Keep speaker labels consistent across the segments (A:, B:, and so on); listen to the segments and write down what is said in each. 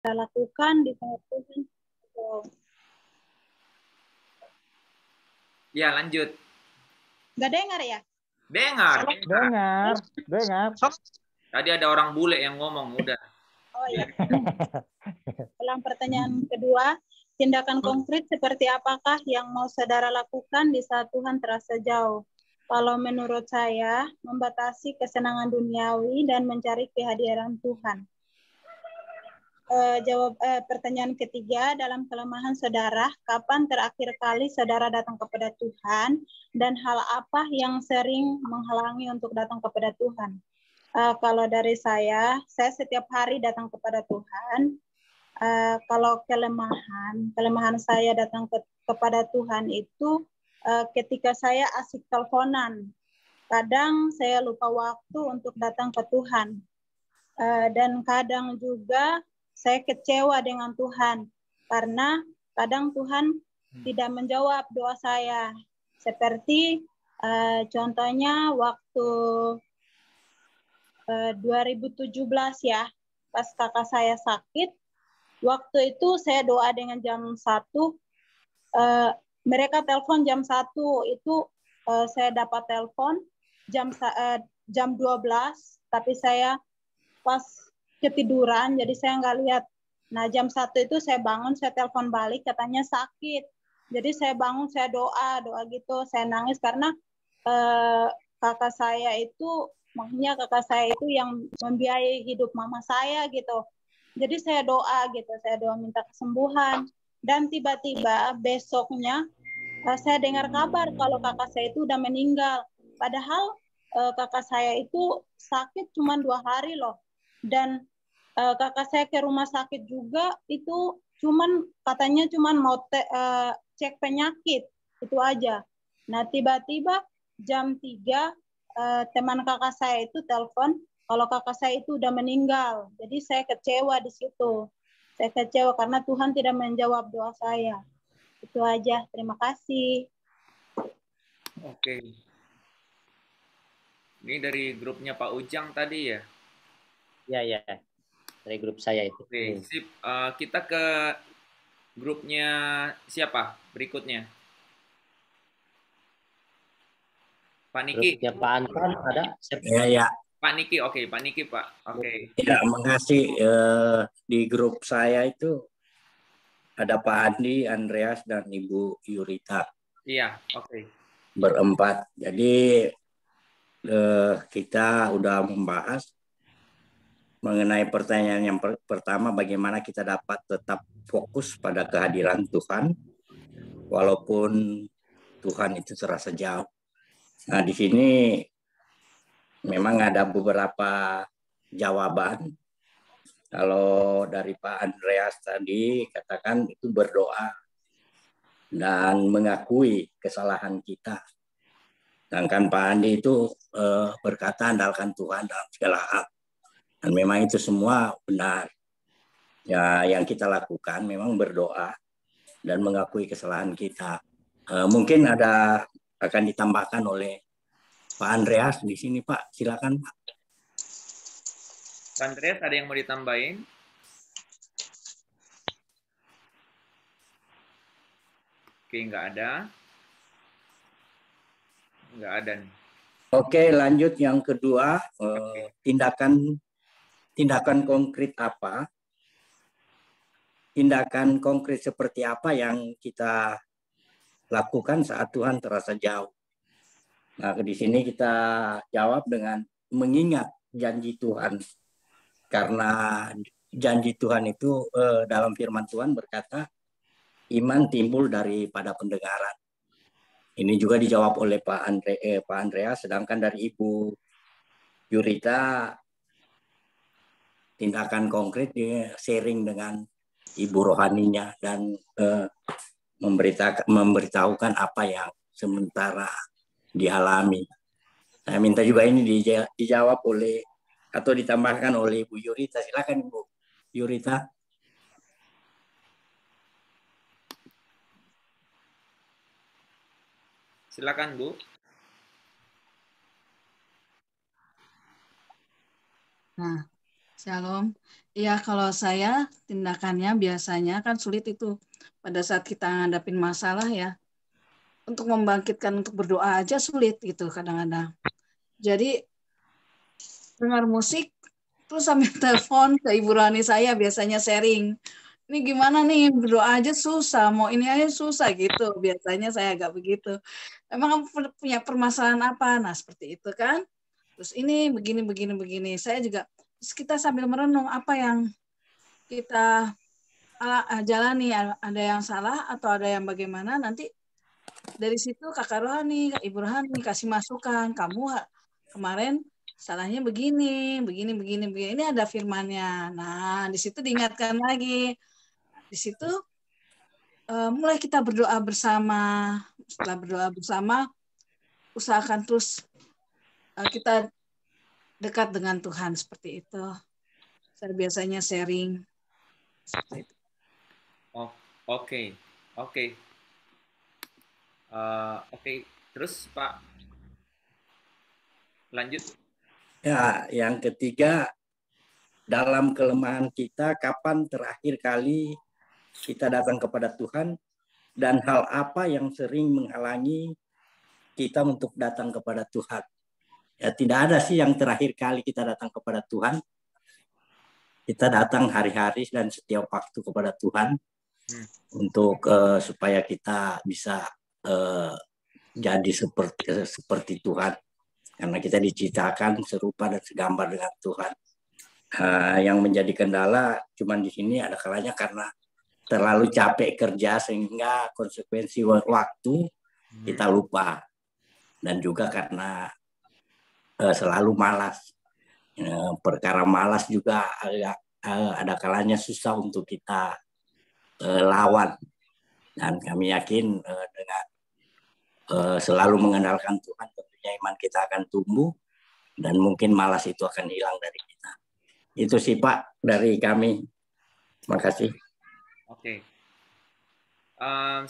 A: kita lakukan di saat Tuhan.
B: Ya, lanjut.
A: Gak dengar ya?
B: Dengar.
C: Dengar.
B: Tadi ada orang bule yang ngomong, udah.
A: Oh iya. Ulang pertanyaan kedua, tindakan konkret seperti apakah yang mau saudara lakukan di saat Tuhan terasa jauh? Kalau menurut saya, membatasi kesenangan duniawi dan mencari kehadiran Tuhan. Pertanyaan ketiga, dalam kelemahan saudara, kapan terakhir kali saudara datang kepada Tuhan dan hal apa yang sering menghalangi untuk datang kepada Tuhan? Kalau dari saya setiap hari datang kepada Tuhan. Kalau kelemahan saya datang kepada Tuhan itu ketika saya asik teleponan. Kadang saya lupa waktu untuk datang ke Tuhan. Dan kadang juga saya kecewa dengan Tuhan karena kadang Tuhan tidak menjawab doa saya. Seperti contohnya waktu 2017 ya, pas kakak saya sakit, waktu itu saya doa dengan jam 1, mereka telepon jam 1, itu saya dapat telepon jam 12, tapi saya pas ketiduran, jadi saya nggak lihat. Nah, jam 1 itu saya bangun, saya telepon balik, katanya sakit. Jadi saya bangun, saya doa gitu, saya nangis karena kakak saya itu, maksudnya kakak saya itu yang membiayai hidup mama saya gitu. Jadi saya doa gitu, saya doa minta kesembuhan. Dan tiba-tiba besoknya saya dengar kabar kalau kakak saya itu udah meninggal. Padahal kakak saya itu sakit cuma 2 hari loh. Dan kakak saya ke rumah sakit juga itu katanya mau cek penyakit, itu aja. Nah, tiba-tiba jam 3 teman kakak saya itu telepon kalau kakak saya itu udah meninggal. Jadi saya kecewa di situ. Saya kecewa karena Tuhan tidak menjawab doa saya. Itu aja. Terima kasih.
B: Oke. Ini dari grupnya Pak Ujang tadi ya?
D: Ya. Dari grup saya itu.
B: Oke, sip. Kita ke grupnya siapa berikutnya? Pak Niki.
D: Grupnya Pak Anton ada?
E: Ya.
B: Pak Niki, oke. Pak Niki, Pak. Oke.
E: Ya, makasih. Di grup saya itu ada Pak Andi, Andreas, dan Ibu Yurita.
B: Iya, oke.
E: Berempat. Jadi kita udah membahas mengenai pertanyaan yang pertama, bagaimana kita dapat tetap fokus pada kehadiran Tuhan walaupun Tuhan itu terasa jauh. Nah, di sini memang ada beberapa jawaban. Kalau dari Pak Andreas tadi katakan itu berdoa dan mengakui kesalahan kita. Sedangkan Pak Andi itu berkata andalkan Tuhan dalam segala hal. Dan memang itu semua benar. Ya, yang kita lakukan memang berdoa dan mengakui kesalahan kita. Mungkin akan ditambahkan oleh Pak Andreas di sini, Pak. Silakan, Pak.
B: Pak Andreas, ada yang mau ditambahin? Oke, nggak ada. Nggak ada nih.
E: Oke, lanjut yang kedua. Tindakan konkret apa? Tindakan konkret seperti apa yang kita lakukan saat Tuhan terasa jauh? Nah, di sini kita jawab dengan mengingat janji Tuhan. Karena janji Tuhan itu dalam firman Tuhan berkata, iman timbul daripada pendengaran. Ini juga dijawab oleh Pak Andreas, sedangkan dari Ibu Yurita, tindakan konkret dia sharing dengan ibu rohaninya dan memberitahukan apa yang sementara dialami. Saya minta juga ini dijawab oleh atau ditambahkan oleh Ibu Yurita. Silakan Ibu Yurita.
B: Silakan, Bu.
F: Nah, Shalom. Iya, kalau saya tindakannya biasanya kan sulit itu pada saat kita ngadapin masalah ya. Untuk membangkitkan untuk berdoa aja sulit gitu kadang-kadang. Jadi dengar musik terus sambil telepon ke Ibu Rani saya biasanya sharing. Ini gimana nih berdoa aja susah, mau ini aja susah gitu. Biasanya saya agak begitu. Emang kamu punya permasalahan apa? Nah, seperti itu kan. Terus ini begini. Saya juga terus kita sambil merenung apa yang kita jalani, ada yang salah atau ada yang bagaimana, nanti dari situ Kakak Rohani, Ibu Rohani kasih masukan, kamu kemarin salahnya begini. Ini ada firmannya. Nah, di situ diingatkan lagi. Di situ mulai kita berdoa bersama. Setelah berdoa bersama, usahakan terus kita dekat dengan Tuhan seperti itu. Saya biasanya sharing seperti itu.
B: Oh, oke. Oke. Oke. Terus Pak, lanjut.
E: Ya, yang ketiga, dalam kelemahan kita, kapan terakhir kali kita datang kepada Tuhan dan hal apa yang sering menghalangi kita untuk datang kepada Tuhan. Ya, tidak ada sih yang terakhir kali kita datang kepada Tuhan. Kita datang hari-hari dan setiap waktu kepada Tuhan untuk supaya kita bisa jadi seperti Tuhan. Karena kita diciptakan serupa dan segambar dengan Tuhan. Yang menjadi kendala cuman di sini ada kalanya karena terlalu capek kerja sehingga konsekuensi waktu kita lupa, dan juga karena selalu malas. Perkara malas juga ada kalanya susah untuk kita lawan, dan kami yakin dengan selalu mengandalkan Tuhan tentunya iman kita akan tumbuh dan mungkin malas itu akan hilang dari kita. Itu sih Pak dari kami. Terima kasih.
B: Oke.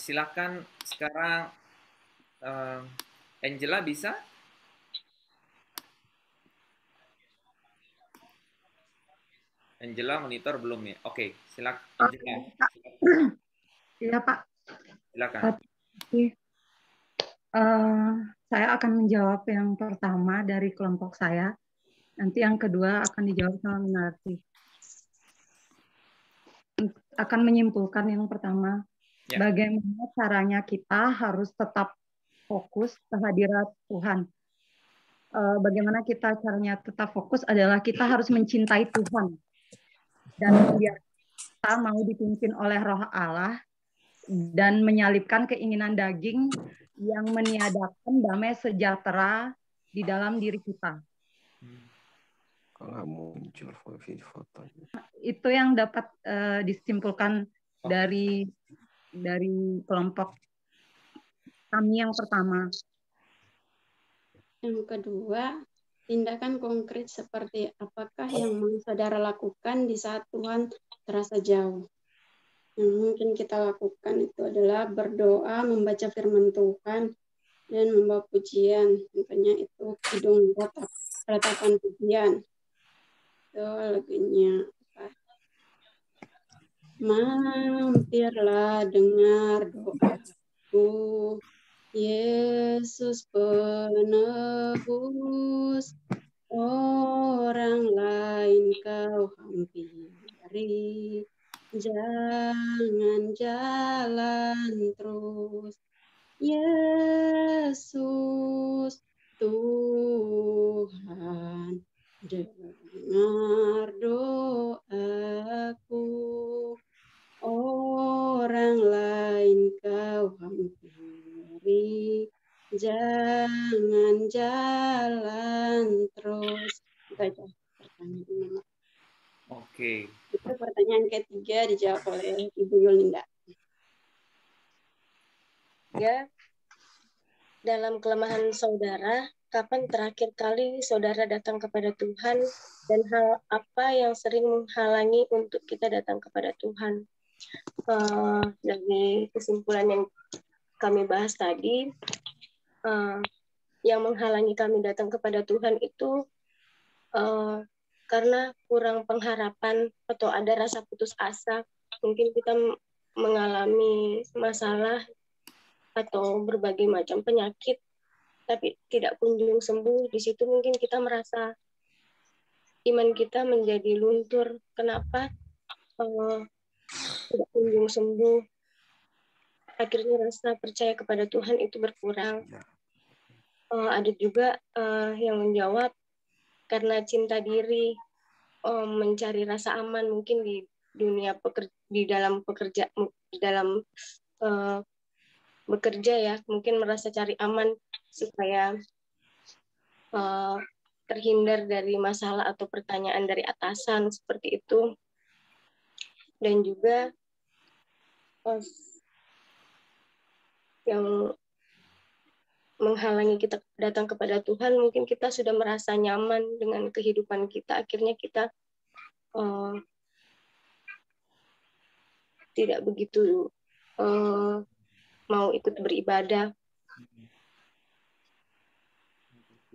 B: Silakan sekarang Angela bisa? Angela monitor belum ya? Oke, silakan Angela.
G: Iya Pak.
B: Silakan.
G: Saya akan menjawab yang pertama dari kelompok saya. Nanti yang kedua akan dijawab sama Minarti. Akan menyimpulkan yang pertama, bagaimana caranya kita harus tetap fokus kehadirat Tuhan. Bagaimana kita caranya tetap fokus adalah kita harus mencintai Tuhan. Dan biar kita mau dipimpin oleh Roh Allah dan menyalipkan keinginan daging yang meniadakan damai sejahtera di dalam diri kita.
H: Kalau muncul fotonya.
G: Itu yang dapat disimpulkan dari kelompok kami yang pertama.
I: Yang kedua, tindakan konkret seperti apakah yang mau saudara lakukan di saat Tuhan terasa jauh. Yang mungkin kita lakukan itu adalah berdoa, membaca firman Tuhan, dan membawa pujian. Tentunya itu kidung ratapan pujian. Itu lagunya. Mampirlah dengar doaku, Yesus penebus, orang lain kau hampiri, jangan jalan terus. Yesus Tuhan, dengar doaku, orang lain kau hampiri, jangan jalan terus. Itu pertanyaan.
B: Oke.
I: Itu pertanyaan ketiga dijawab oleh Ibu Yulinda.
J: Ya, dalam kelemahan saudara, kapan terakhir kali saudara datang kepada Tuhan dan hal apa yang sering menghalangi untuk kita datang kepada Tuhan? Dari kesimpulan yang kami bahas tadi, yang menghalangi kami datang kepada Tuhan itu karena kurang pengharapan atau ada rasa putus asa, mungkin kita mengalami masalah atau berbagai macam penyakit, tapi tidak kunjung sembuh. Di situ mungkin kita merasa iman kita menjadi luntur. Kenapa tidak kunjung sembuh? Akhirnya rasa percaya kepada Tuhan itu berkurang. Ada juga yang menjawab karena cinta diri, mencari rasa aman mungkin di dunia di dalam bekerja ya, mungkin merasa cari aman supaya terhindar dari masalah atau pertanyaan dari atasan seperti itu. Dan juga yang menghalangi kita datang kepada Tuhan, mungkin kita sudah merasa nyaman dengan kehidupan kita, akhirnya kita tidak begitu mau ikut beribadah,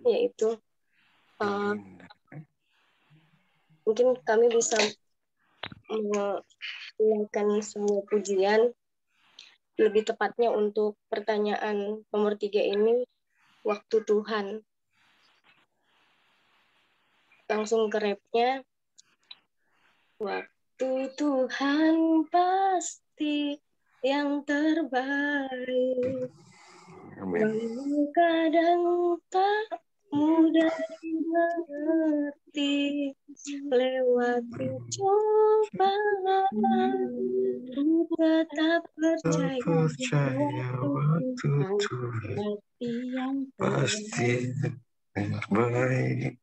J: yaitu mungkin kami bisa menaikkan semua pujian. Lebih tepatnya untuk pertanyaan nomor 3 ini, waktu Tuhan. Langsung ke refnya. Waktu Tuhan pasti yang terbaik. Walau kadang tak mudah dimengerti, lewati cobaan, tetap percaya waktu Tuhan
H: pasti yang terbaik.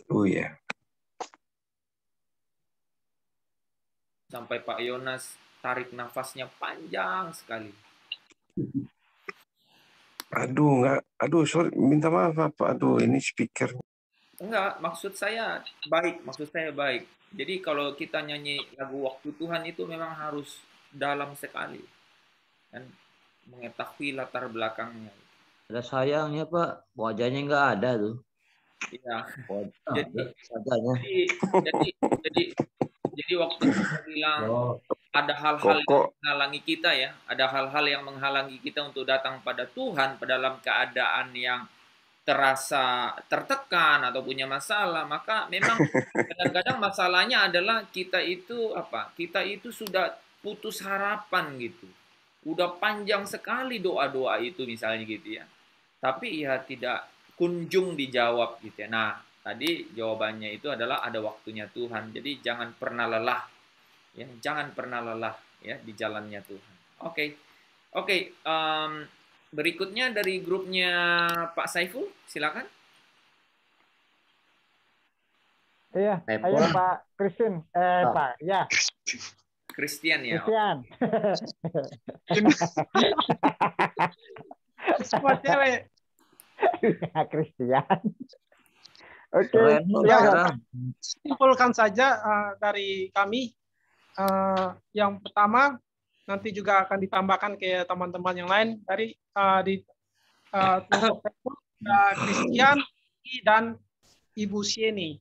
H: Oh ya.
B: Sampai Pak Yonas tarik nafasnya panjang sekali.
H: Aduh, enggak. Aduh, sorry. Minta maaf, Pak. Aduh, ini speaker.
B: Enggak, maksud saya baik. Jadi kalau kita nyanyi lagu Waktu Tuhan itu memang harus dalam sekali. Dan mengetahui latar belakangnya.
K: Ada sayangnya, Pak. Wajahnya nggak ada tuh.
B: Iya. Jadi waktu kita bilang ada hal-hal yang menghalangi kita ya, ada hal-hal yang menghalangi kita untuk datang pada Tuhan dalam keadaan yang terasa tertekan atau punya masalah, maka memang kadang-kadang masalahnya adalah kita itu sudah putus harapan gitu. Udah panjang sekali doa-doa itu misalnya gitu ya. Tapi ya tidak kunjung dijawab gitu ya. Nah, tadi jawabannya itu adalah ada waktunya Tuhan. Jadi jangan pernah lelah ya, di jalannya Tuhan. Oke. Berikutnya dari grupnya Pak Saiful, silakan.
C: Iya, ayo Pak Christian. Pak, ya.
B: Christian ya.
C: Christian.
L: Semua cewek.
C: Ya, Christian. Oke.
L: Simpulkan saja dari kami. Yang pertama, nanti juga akan ditambahkan ke teman-teman yang lain dari Christian dan Ibu Sieni.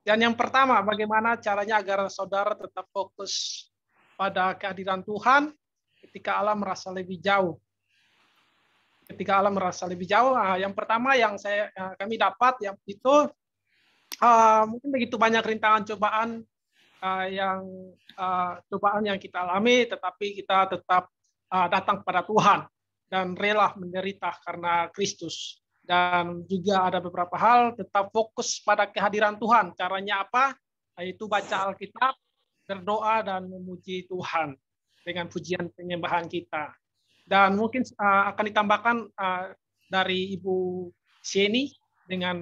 L: Dan yang pertama, bagaimana caranya agar saudara tetap fokus pada kehadiran Tuhan ketika Allah merasa lebih jauh. Yang pertama yang kami dapat yang itu mungkin begitu banyak rintangan cobaan yang kita alami, tetapi kita tetap datang kepada Tuhan dan rela menderita karena Kristus. Dan juga ada beberapa hal tetap fokus pada kehadiran Tuhan. Caranya apa? Yaitu baca Alkitab, berdoa dan memuji Tuhan dengan pujian penyembahan kita. Dan mungkin akan ditambahkan dari Ibu Sieni dengan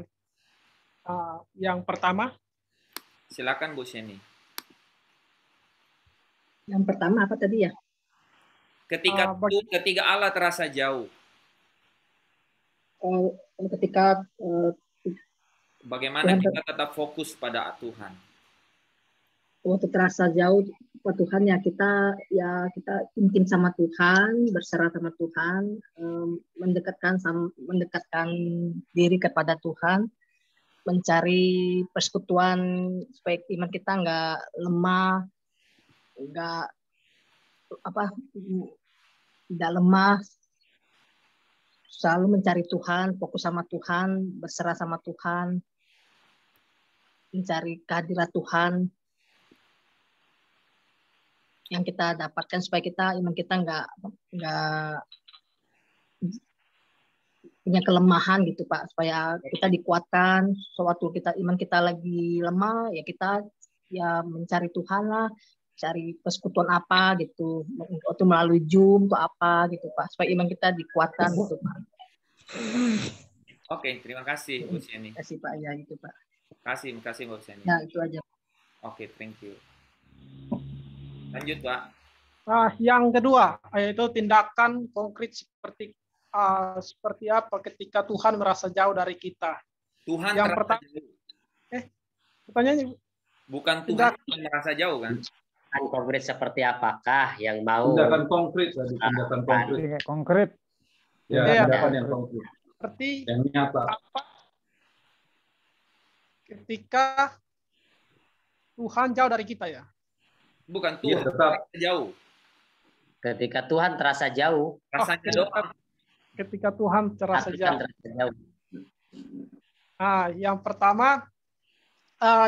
L: yang pertama.
B: Silakan Bu Sieni.
M: Yang pertama apa tadi ya?
B: Ketika Allah terasa jauh.
M: Ketika
B: bagaimana kita tetap fokus pada Tuhan?
M: waktu terasa jauh Tuhan ya kita intim sama Tuhan, berserah sama Tuhan, mendekatkan diri kepada Tuhan, mencari persekutuan supaya iman kita nggak lemah, tidak lemah, selalu mencari Tuhan, fokus sama Tuhan, berserah sama Tuhan, mencari kehadirat Tuhan yang kita dapatkan supaya iman kita nggak punya kelemahan gitu Pak, supaya kita dikuatkan sewaktu iman kita lagi lemah ya kita ya mencari Tuhan lah, cari persekutuan apa gitu, atau melalui Zoom atau apa gitu Pak, supaya iman kita dikuatkan gitu Pak.
B: Oke, terima kasih Bu Siani.
M: Terima kasih Pak, ya gitu Pak.
B: Terima kasih Bu Siani.
M: Ya itu aja.
B: Oke, thank you. Lanjut Pak.
L: Yang kedua yaitu tindakan konkret seperti apa ketika Tuhan merasa jauh dari kita.
B: Tuhan
L: yang pertama pertanyaannya
B: bukan Tuhan merasa jauh kan?
D: Tindakan konkret seperti apakah yang mau
N: tindakan konkret tadi, tindakan
C: konkret.
N: Ya, tindakan yang konkret.
L: Seperti
N: yang nyata.
L: Apa ketika Tuhan jauh dari kita ya?
B: Bukan Tuhan,
N: tetap
B: jauh.
D: Ketika Tuhan terasa jauh.
B: Rasanya doa.
L: Ketika Tuhan terasa jauh. Yang pertama,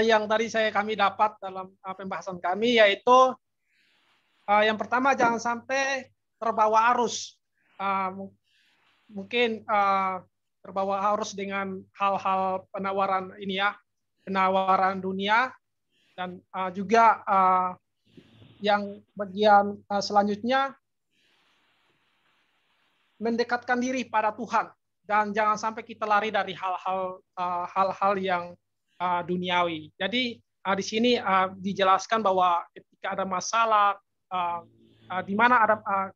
L: yang tadi kami dapat dalam pembahasan kami yaitu yang pertama jangan sampai terbawa arus. Mungkin terbawa arus dengan hal-hal penawaran penawaran dunia, dan juga yang bagian selanjutnya mendekatkan diri pada Tuhan, dan jangan sampai kita lari dari hal-hal yang duniawi. Jadi di sini dijelaskan bahwa ketika ada masalah, di mana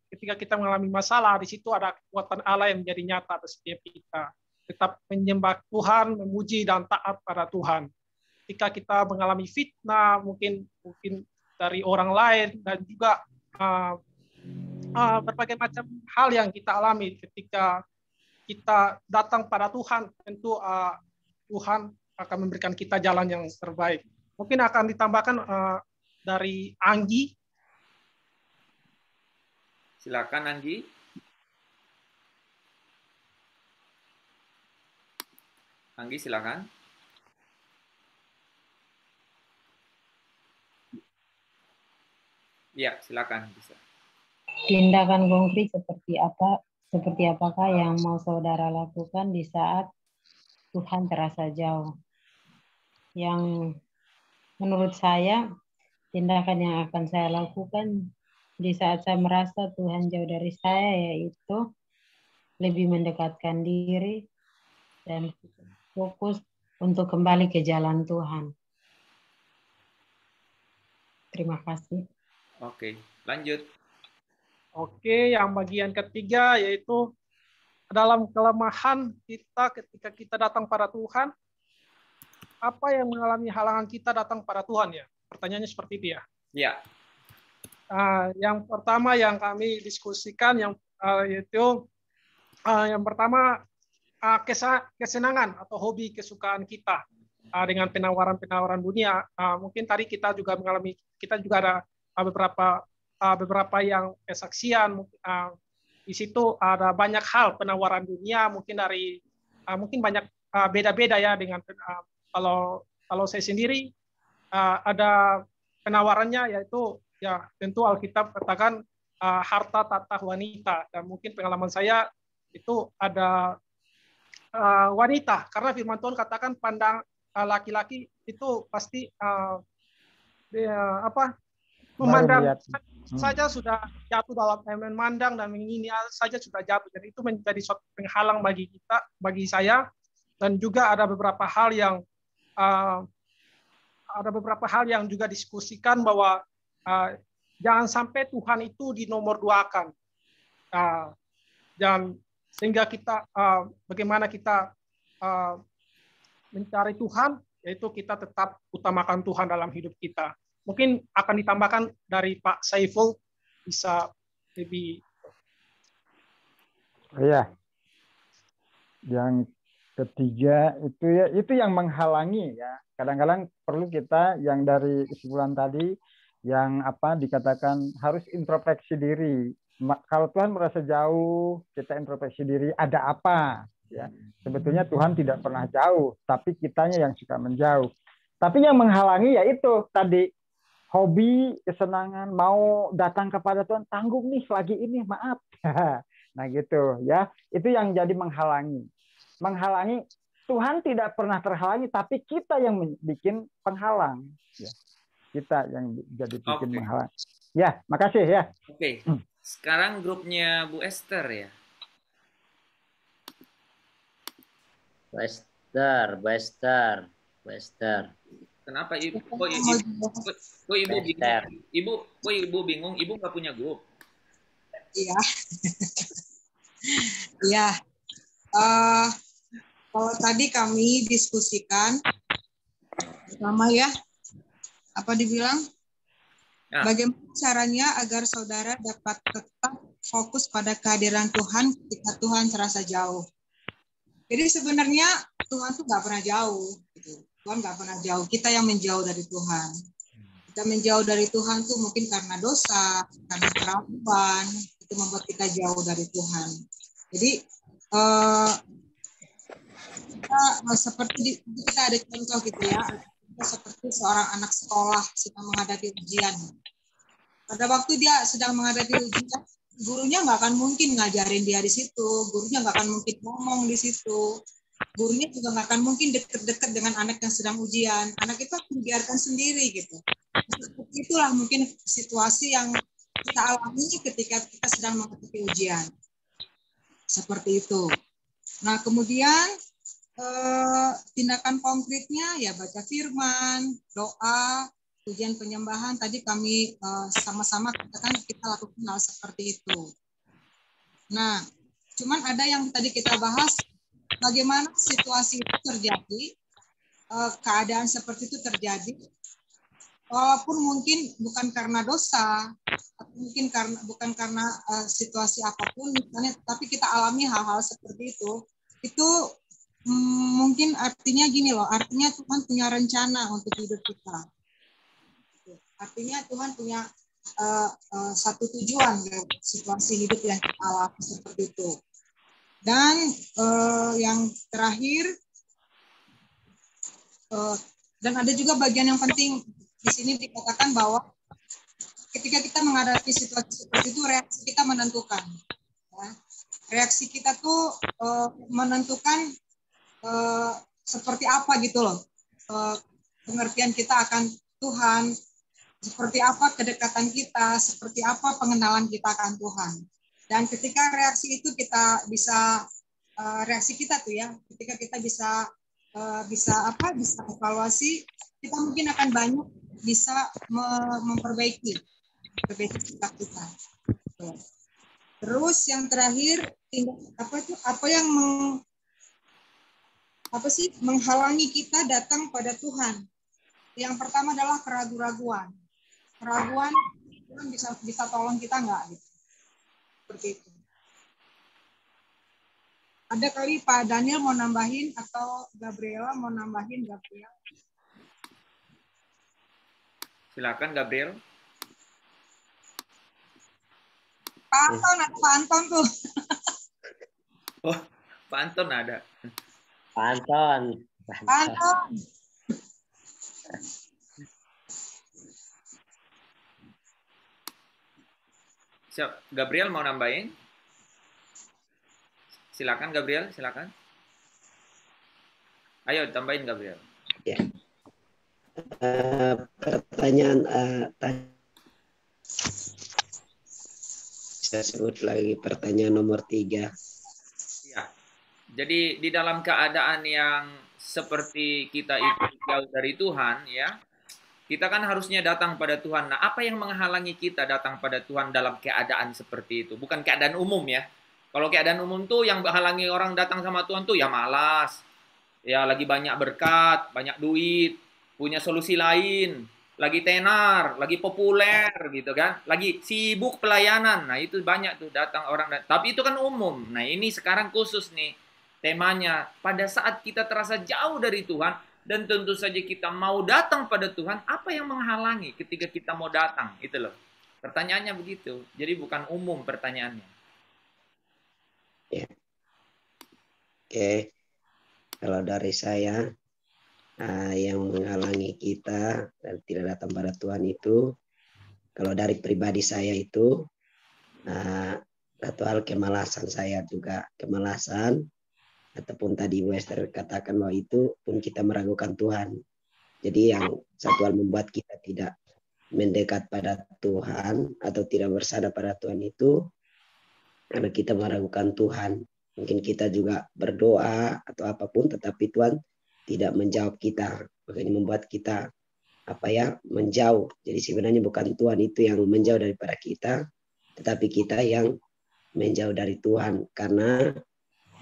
L: ketika kita mengalami masalah, di situ ada kekuatan Allah yang menjadi nyata atas setiap kita. Tetap menyembah Tuhan, memuji dan taat pada Tuhan. Ketika kita mengalami fitnah, mungkin dari orang lain, dan juga berbagai macam hal yang kita alami ketika kita datang pada Tuhan, tentu Tuhan akan memberikan kita jalan yang terbaik. Mungkin akan ditambahkan dari Anggi.
B: Silakan Anggi. Anggi silakan. Ya, silakan bisa.
O: Tindakan konkret seperti apakah yang mau saudara lakukan di saat Tuhan terasa jauh? Yang menurut saya, tindakan yang akan saya lakukan di saat saya merasa Tuhan jauh dari saya, yaitu lebih mendekatkan diri dan fokus untuk kembali ke jalan Tuhan. Terima kasih.
B: Oke, lanjut.
L: Oke, yang bagian ketiga yaitu dalam kelemahan kita ketika kita datang pada Tuhan, apa yang mengalami halangan kita datang pada Tuhan ya? Pertanyaannya seperti itu ya?
B: Ya.
L: Yang pertama yang kami diskusikan yaitu yang pertama kesenangan atau hobi kesukaan kita dengan penawaran-penawaran dunia. Mungkin tadi kita juga ada beberapa yang kesaksian. Di situ ada banyak hal penawaran dunia, mungkin banyak beda-beda ya dengan kalau saya sendiri ada penawarannya, yaitu ya tentu Alkitab katakan harta tata wanita, dan mungkin pengalaman saya itu ada wanita, karena firman Tuhan katakan pandang laki-laki itu pasti memandang saja sudah jatuh dalam memandang dan mengingini saja sudah jatuh. Jadi itu menjadi suatu penghalang bagi saya, dan juga ada beberapa hal yang juga diskusikan bahwa jangan sampai Tuhan itu dinomor duakan, dan sehingga kita bagaimana kita mencari Tuhan, yaitu kita tetap utamakan Tuhan dalam hidup kita. mungkin akan ditambahkan dari Pak Saiful, bisa lebih.
C: Iya. Yang ketiga itu yang menghalangi ya. Kadang-kadang perlu kita yang dari kesimpulan tadi yang dikatakan harus introspeksi diri. Kalau Tuhan merasa jauh, kita introspeksi diri, ada apa? Ya, sebetulnya Tuhan tidak pernah jauh, tapi kitanya yang suka menjauh. Tapi yang menghalangi ya itu tadi, hobi, kesenangan, mau datang kepada Tuhan, tanggung nih lagi ini, maaf. Nah gitu ya, itu yang jadi menghalangi. Menghalangi, Tuhan tidak pernah terhalangi, tapi kita yang bikin penghalang. Ya. Kita yang jadi bikin menghalang. Ya, makasih ya.
B: Oke. Sekarang grupnya Bu Esther ya.
D: Bu Esther.
B: Kenapa ibu? Kok ibu bingung? Ibu bingung? Ibu nggak punya grup?
P: Iya. Iya. Kalau tadi kami diskusikan sama ya, apa dibilang?
B: Ya.
P: Bagaimana caranya agar saudara dapat tetap fokus pada kehadiran Tuhan ketika Tuhan terasa jauh. Jadi sebenarnya Tuhan tuh nggak pernah jauh. Gitu. Tuhan nggak pernah jauh. Kita yang menjauh dari Tuhan. Kita menjauh dari Tuhan tuh mungkin karena dosa, karena kerapuan, itu membuat kita jauh dari Tuhan. Jadi kita ada contoh gitu ya. Seperti seorang anak sekolah sedang menghadapi ujian. Pada waktu dia sedang menghadapi ujian, gurunya nggak akan mungkin ngajarin dia di situ, gurunya nggak akan mungkin ngomong di situ, gurunya juga nggak akan mungkin deket-deket dengan anak yang sedang ujian. Anak itu akan dibiarkan sendiri gitu. Itulah mungkin situasi yang kita alami ketika kita sedang menghadapi ujian. Seperti itu. Nah kemudian tindakan konkretnya ya baca firman, doa, pujian penyembahan. Tadi kami sama-sama katakan kita lakukan hal seperti itu. Nah, cuman ada yang tadi kita bahas, bagaimana situasi itu terjadi, keadaan seperti itu terjadi, walaupun mungkin bukan karena dosa, atau mungkin bukan karena situasi apapun, misalnya, tapi kita alami hal-hal seperti itu mungkin artinya gini loh, artinya Tuhan punya rencana untuk hidup kita. Artinya Tuhan punya satu tujuan dari situasi hidup yang kita alami seperti itu. Dan yang terakhir, dan ada juga bagian yang penting di sini dikatakan bahwa ketika kita menghadapi situasi seperti itu, reaksi kita menentukan. Ya. Reaksi kita tuh menentukan seperti apa gitu loh, pengertian kita akan Tuhan, seperti apa kedekatan kita, seperti apa pengenalan kita akan Tuhan. Dan ketika reaksi itu kita bisa reaksi kita tuh ya, ketika kita bisa evaluasi, kita mungkin akan banyak bisa memperbaiki sikap kita. Terus yang terakhir, menghalangi kita datang pada Tuhan. Yang pertama adalah keraguan-raguan. Keraguan, Tuhan bisa tolong kita nggak? Gitu. Seperti itu. Ada kali Pak Daniel mau nambahin atau Gabriela mau nambahin? Gabriel.
B: Silakan Gabriel.
P: Pak Anton tuh.
B: Oh, Pak Anton ada.
D: Anton.
B: Siap. Gabriel mau nambahin? Silakan Gabriel, silakan. Ayo tambahin Gabriel.
Q: Ya. Pertanyaan saya sebut lagi pertanyaan nomor 3.
B: Ya. Jadi di dalam keadaan yang seperti kita itu jauh dari Tuhan, ya, kita kan harusnya datang pada Tuhan. Nah, apa yang menghalangi kita datang pada Tuhan dalam keadaan seperti itu? Bukan keadaan umum ya. Kalau keadaan umum tuh yang menghalangi orang datang sama Tuhan tuh ya malas, ya lagi banyak berkat, banyak duit, punya solusi lain, lagi tenar, lagi populer gitu kan, lagi sibuk pelayanan. Nah, itu banyak tuh datang orang. Tapi itu kan umum. Nah, ini sekarang khusus nih temanya. Pada saat kita terasa jauh dari Tuhan dan tentu saja kita mau datang pada Tuhan, apa yang menghalangi ketika kita mau datang? Itu loh. Pertanyaannya begitu. Jadi bukan umum pertanyaannya.
Q: Ya. Oke. Kalau dari saya, yang menghalangi kita dan tidak datang pada Tuhan itu, kalau dari pribadi saya itu, satu hal kemalasan saya juga, kemalasan, ataupun tadi Bu Esther katakan bahwa itu pun kita meragukan Tuhan. Jadi yang satu hal membuat kita tidak mendekat pada Tuhan atau tidak bersandar pada Tuhan itu karena kita meragukan Tuhan. Mungkin kita juga berdoa atau apapun, tetapi Tuhan tidak menjawab kita, makanya membuat kita menjauh. Jadi sebenarnya bukan Tuhan itu yang menjauh daripada kita, tetapi kita yang menjauh dari Tuhan karena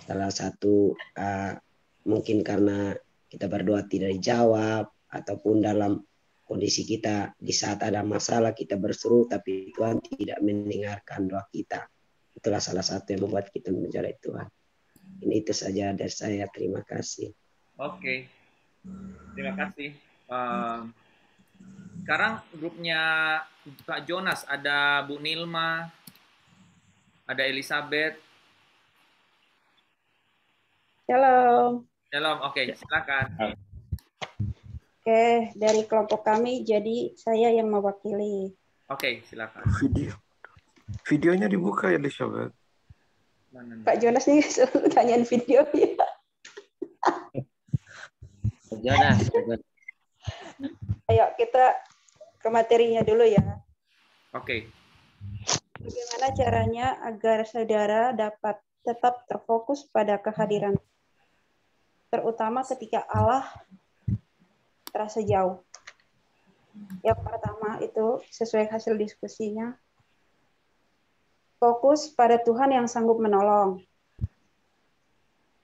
Q: salah satu mungkin karena kita berdoa tidak dijawab, ataupun dalam kondisi kita di saat ada masalah kita berseru tapi Tuhan tidak mendengarkan doa kita. Itulah salah satu yang membuat kita menjauh dari Tuhan. Ini itu saja dari saya. Terima kasih.
B: Oke, terima kasih. Sekarang grupnya Pak Jonas, ada Bu Nilma, ada Elizabeth.
I: Shalom.
B: Shalom, oke, silakan.
I: Oke, dari kelompok kami, jadi saya yang mewakili.
B: Oke, silakan.
H: Videonya dibuka ya, Elizabeth.
I: Pak Jonas nih selalu tanyain video ya.
D: Jonas.
I: Ayo kita ke materinya dulu ya.
B: Oke.
I: Bagaimana caranya agar saudara dapat tetap terfokus pada kehadiran, terutama ketika Allah terasa jauh. Yang pertama itu sesuai hasil diskusinya, fokus pada Tuhan yang sanggup menolong.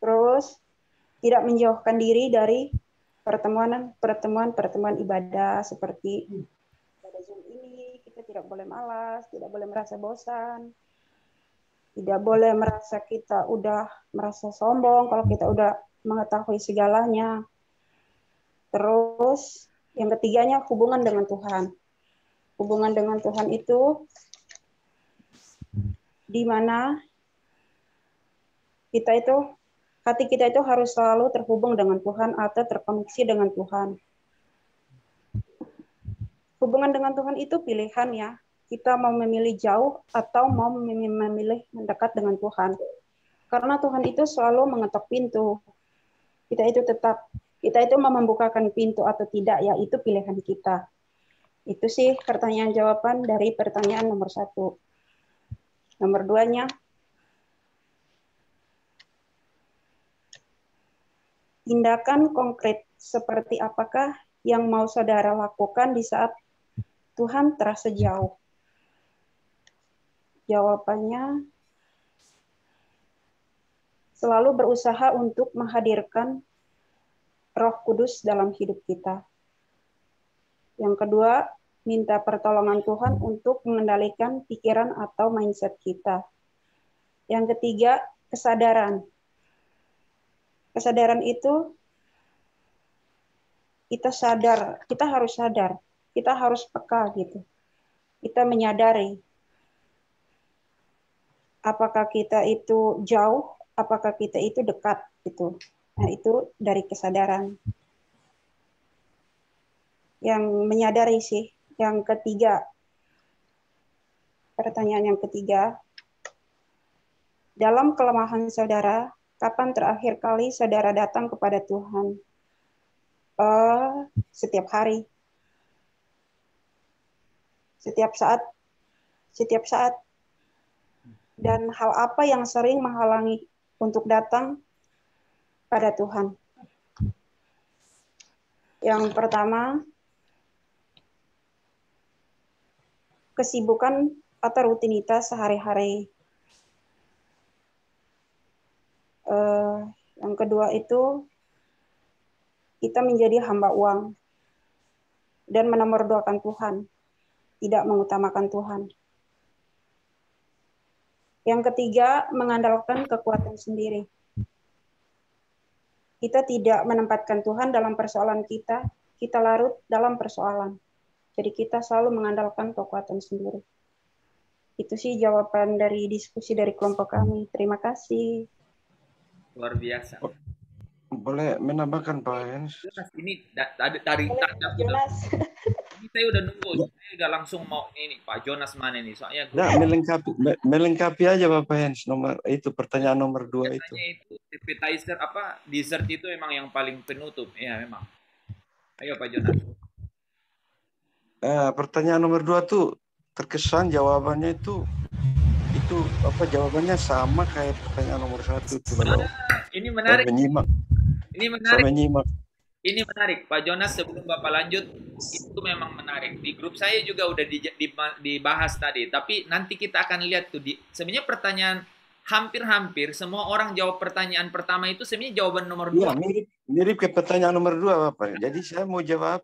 I: Terus tidak menjauhkan diri dari pertemuan ibadah seperti pada Zoom ini. Kita tidak boleh malas, tidak boleh merasa bosan, tidak boleh merasa kita udah merasa sombong kalau kita udah mengetahui segalanya. Terus yang ketiganya hubungan dengan Tuhan. Hubungan dengan Tuhan itu di mana kita itu, hati kita itu harus selalu terhubung dengan Tuhan atau terkoneksi dengan Tuhan. Hubungan dengan Tuhan itu pilihan ya. Kita mau memilih jauh atau mau memilih mendekat dengan Tuhan. Karena Tuhan itu selalu mengetok pintu. Kita itu mau membukakan pintu atau tidak, ya itu pilihan kita. Itu sih pertanyaan jawaban dari pertanyaan nomor 1. Nomor 2-nya, tindakan konkret seperti apakah yang mau saudara lakukan di saat Tuhan terasa jauh? Jawabannya, selalu berusaha untuk menghadirkan Roh Kudus dalam hidup kita. Yang kedua, minta pertolongan Tuhan untuk mengendalikan pikiran atau mindset kita. Yang ketiga, kesadaran. Kesadaran itu kita sadar, kita harus sadar, kita harus peka gitu. Kita menyadari apakah kita itu jauh, apakah kita itu dekat gitu. Nah, itu dari kesadaran. Yang menyadari sih. Yang ketiga, pertanyaan yang ketiga, dalam kelemahan saudara, kapan terakhir kali saudara datang kepada Tuhan? Setiap hari. Setiap saat. Dan hal apa yang sering menghalangi untuk datang pada Tuhan? Yang pertama, kesibukan atau rutinitas sehari-hari. Yang kedua itu kita menjadi hamba uang.
A: dan menomorduakan Tuhan, tidak mengutamakan Tuhan. Yang ketiga, mengandalkan kekuatan sendiri. Kita tidak menempatkan Tuhan dalam persoalan kita larut dalam persoalan. Jadi kita selalu mengandalkan kekuatan sendiri. Itu sih jawaban dari diskusi dari kelompok kami. Terima kasih.
B: Luar biasa.
H: Boleh menambahkan Pak Jonas?
B: Ini dari ini saya udah nunggu, saya udah langsung mau ini Pak Jonas mana nih? Soalnya
H: Nah, melengkapi aja Bapak Hens pertanyaan nomor 2 itu.
B: Appetizer apa dessert itu memang yang paling penutup ya memang. Ayo Pak Jonas.
H: Pertanyaan nomor 2 tuh terkesan jawabannya itu apa jawabannya sama kayak pertanyaan nomor 1 itu.
B: Ini menarik. Ini menarik. Ini menarik, Pak Jonas. Sebelum Bapak lanjut, itu memang menarik. Di grup saya juga udah dibahas tadi. Tapi nanti kita akan lihat tuh. Sebenarnya pertanyaan hampir-hampir semua orang jawab pertanyaan pertama itu sebenarnya jawaban nomor 2.
H: Iya, mirip ke pertanyaan nomor 2, Bapak. Jadi saya mau jawab,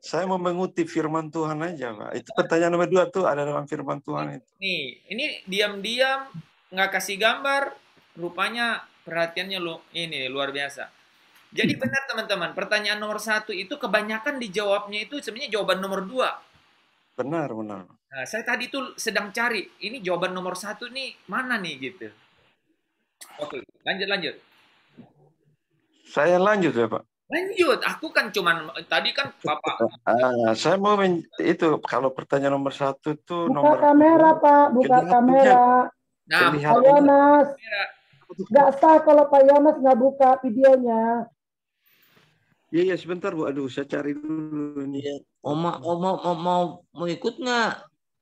H: saya mau mengutip firman Tuhan aja, Pak. Itu pertanyaan nomor 2 tuh ada dalam firman Tuhan itu.
B: Nih, ini diam-diam nggak kasih gambar, rupanya perhatiannya ini luar biasa. Jadi benar teman-teman, pertanyaan nomor 1 itu kebanyakan dijawabnya itu sebenarnya jawaban nomor 2.
H: Benar.
B: Nah, saya tadi tuh sedang cari, ini jawaban nomor 1 nih, mana nih gitu. Oke, lanjut.
H: Saya lanjut ya Pak?
B: Lanjut, aku kan cuman, tadi kan Bapak.
H: Saya mau itu, kalau pertanyaan nomor 1 itu
R: buka kamera Pak, buka kamera.
B: Nah,
R: Pak Yonas, nggak sah kalau Pak Yonas nggak buka videonya.
H: Iya sebentar Bu, aduh saya cari dulu ini.
K: Mau ikut nggak?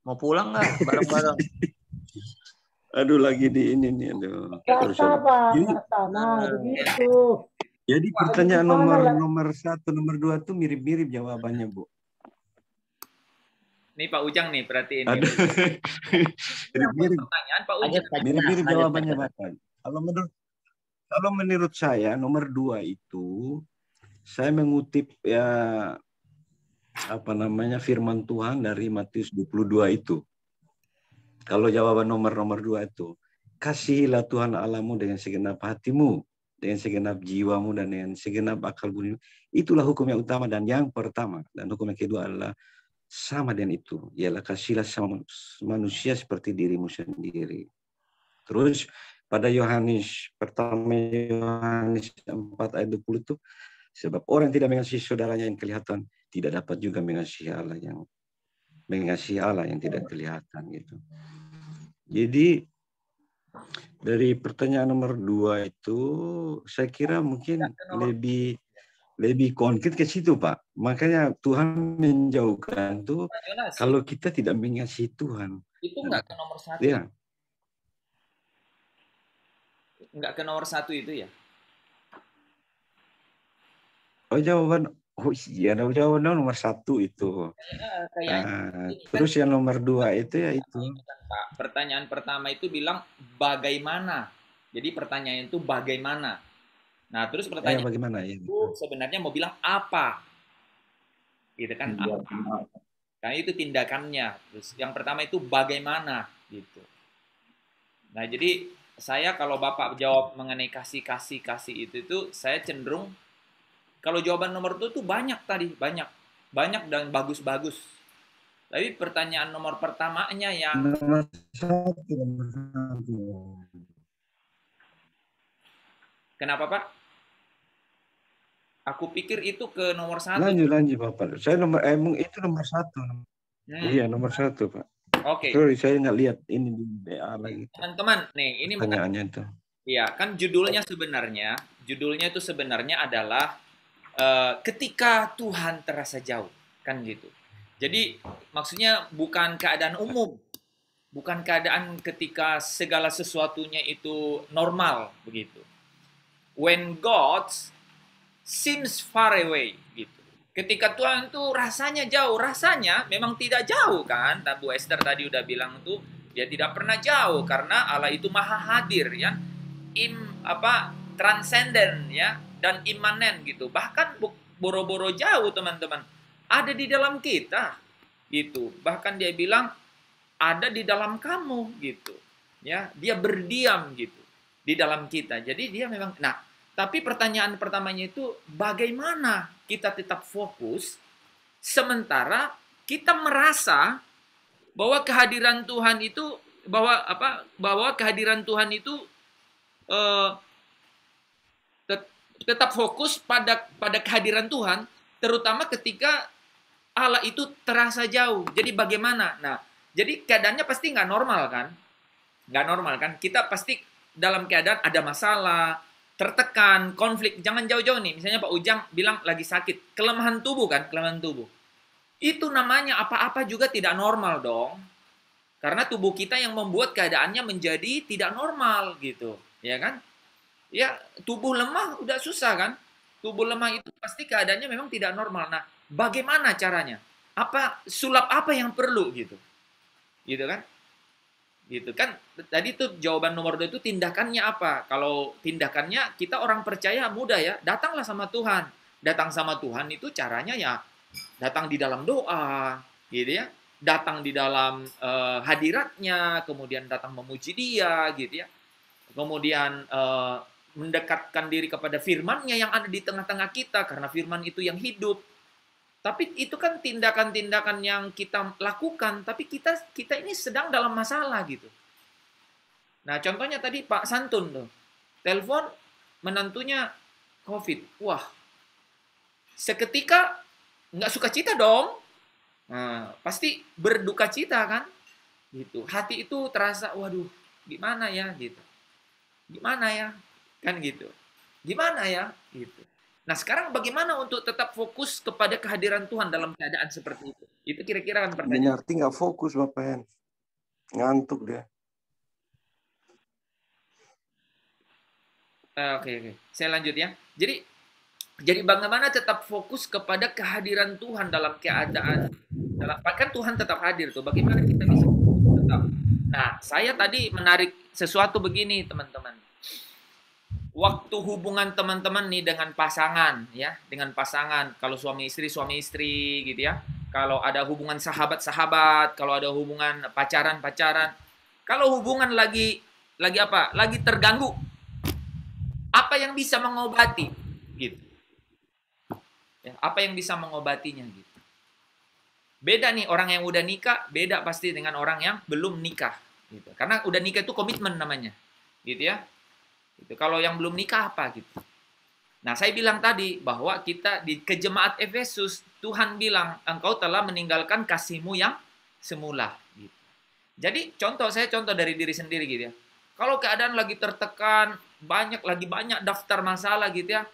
K: Mau pulang nggak bareng-bareng?
H: Aduh lagi di ini nih, aduh.
R: Nggak sah Pak, nggak sah. Nah begitu.
H: Jadi pertanyaan nomor 1, nomor 2 tuh mirip-mirip jawabannya Bu.
B: Nih Pak Ujang nih, perhatiin.
H: Mirip-mirip.
B: Pertanyaan Pak Ujang.
H: Mirip-mirip jawabannya Bapak. Kalau menurut saya nomor 2 itu saya mengutip firman Tuhan dari Matius 22 itu. Kalau jawaban nomor 2 itu, kasihilah Tuhan Allahmu dengan segenap hatimu, dengan segenap jiwamu dan dengan segenap akal budimu. Itulah hukum yang utama dan yang pertama. Dan hukum yang kedua adalah sama dengan itu, ialah kasihlah sama manusia seperti dirimu sendiri. Terus pada Yohanes 4 ayat 20 itu, sebab orang tidak mengasihi saudaranya yang kelihatan, tidak dapat juga mengasihi Allah yang tidak kelihatan gitu. Jadi dari pertanyaan nomor 2 itu saya kira mungkin lebih konkret ke situ Pak. Makanya Tuhan menjauhkan tuh kalau kita tidak mengasihi Tuhan.
B: Itu enggak ke nomor 1.
H: Iya.
B: Enggak ke nomor 1 itu ya?
H: Jawaban nomor 1 itu. Terus yang nomor 2 itu ya itu.
B: Pak, pertanyaan pertama itu bilang bagaimana. Jadi pertanyaan itu bagaimana. Nah, terus pertanyaan
H: bagaimana
B: itu sebenarnya mau bilang apa? Gitu kan? Karena itu tindakannya. Terus yang pertama itu bagaimana gitu. Nah, jadi saya kalau Bapak jawab mengenai kasih itu saya cenderung kalau jawaban nomor 2 tuh banyak tadi, banyak dan bagus-bagus. Tapi pertanyaan nomor pertamanya yang kenapa Pak? Aku pikir itu ke nomor 1.
H: Lanjut Bapak. Saya itu nomor 1. Iya nomor 1 Pak.
B: Oke.
H: Sorry saya nggak lihat ini di BA lagi.
B: Teman-teman, nih ini
H: pertanyaannya itu.
B: Iya kan judulnya itu sebenarnya adalah ketika Tuhan terasa jauh, kan gitu. Jadi maksudnya bukan keadaan umum, bukan keadaan ketika segala sesuatunya itu normal begitu. When God seems far away gitu. Ketika Tuhan itu rasanya jauh, rasanya memang tidak jauh kan. Bu Esther tadi udah bilang tuh dia tidak pernah jauh karena Allah itu maha hadir ya, transenden ya. Dan imanen gitu. Bahkan boro-boro jauh teman-teman. ada di dalam kita gitu. Bahkan dia bilang ada di dalam kamu gitu. Ya, dia berdiam gitu di dalam kita. Jadi dia memang tapi pertanyaan pertamanya itu bagaimana kita tetap fokus sementara kita merasa bahwa kehadiran Tuhan itu bahwa kehadiran Tuhan itu tetap fokus pada kehadiran Tuhan, terutama ketika Allah itu terasa jauh. Jadi bagaimana? Nah, jadi keadaannya pasti nggak normal kan? Nggak normal kan? Kita pasti dalam keadaan ada masalah, tertekan, konflik. Jangan jauh-jauh nih. Misalnya Pak Ujang bilang lagi sakit. Kelemahan tubuh kan? Kelemahan tubuh. Itu namanya apa-apa juga tidak normal dong. Karena tubuh kita yang membuat keadaannya menjadi tidak normal gitu. Ya kan? Ya, tubuh lemah udah susah kan? Tubuh lemah itu pasti keadaannya memang tidak normal. Nah, bagaimana caranya? Sulap apa yang perlu gitu? Gitu kan? Gitu kan, tadi tuh jawaban nomor 2 itu tindakannya apa? Kalau tindakannya kita orang percaya mudah ya, datanglah sama Tuhan. Datang sama Tuhan itu caranya ya datang di dalam doa, gitu ya. Datang di dalam hadiratnya, kemudian datang memuji Dia, gitu ya. Kemudian mendekatkan diri kepada firman-Nya yang ada di tengah-tengah kita, karena firman itu yang hidup. Tapi itu kan tindakan-tindakan yang kita lakukan, tapi kita ini sedang dalam masalah gitu. Nah, contohnya tadi Pak Santun tuh, telepon menantunya COVID. Wah, seketika nggak suka cita dong. Nah, pasti berduka cita kan? Gitu. Hati itu terasa, waduh, gimana ya gitu. Gimana ya? Kan gitu. Gimana ya? Gitu. Nah, sekarang bagaimana untuk tetap fokus kepada kehadiran Tuhan dalam keadaan seperti itu? Itu kira-kira kan pertanyaan.
H: Berarti nggak fokus, Bapak Hen. Ngantuk dia.
B: Oke. Saya lanjut ya. Jadi bagaimana tetap fokus kepada kehadiran Tuhan dalam keadaan kan Tuhan tetap hadir tuh. Bagaimana kita bisa tetap? Nah, saya tadi menarik sesuatu begini, teman-teman. Waktu hubungan teman-teman nih dengan pasangan ya, dengan pasangan, kalau suami istri gitu ya. Kalau ada hubungan sahabat-sahabat, kalau ada hubungan pacaran-pacaran. Kalau hubungan lagi apa? Lagi terganggu. Apa yang bisa mengobati gitu. Ya, apa yang bisa mengobatinya gitu. Beda nih orang yang udah nikah, beda pasti dengan orang yang belum nikah gitu. Karena udah nikah itu komitmen namanya. Gitu ya. Gitu. Kalau yang belum nikah apa gitu. Nah, saya bilang tadi bahwa kita di Jemaat Efesus, Tuhan bilang, engkau telah meninggalkan kasihmu yang semula. Gitu. Jadi saya contoh dari diri sendiri gitu ya. Kalau keadaan lagi tertekan, lagi banyak daftar masalah gitu ya.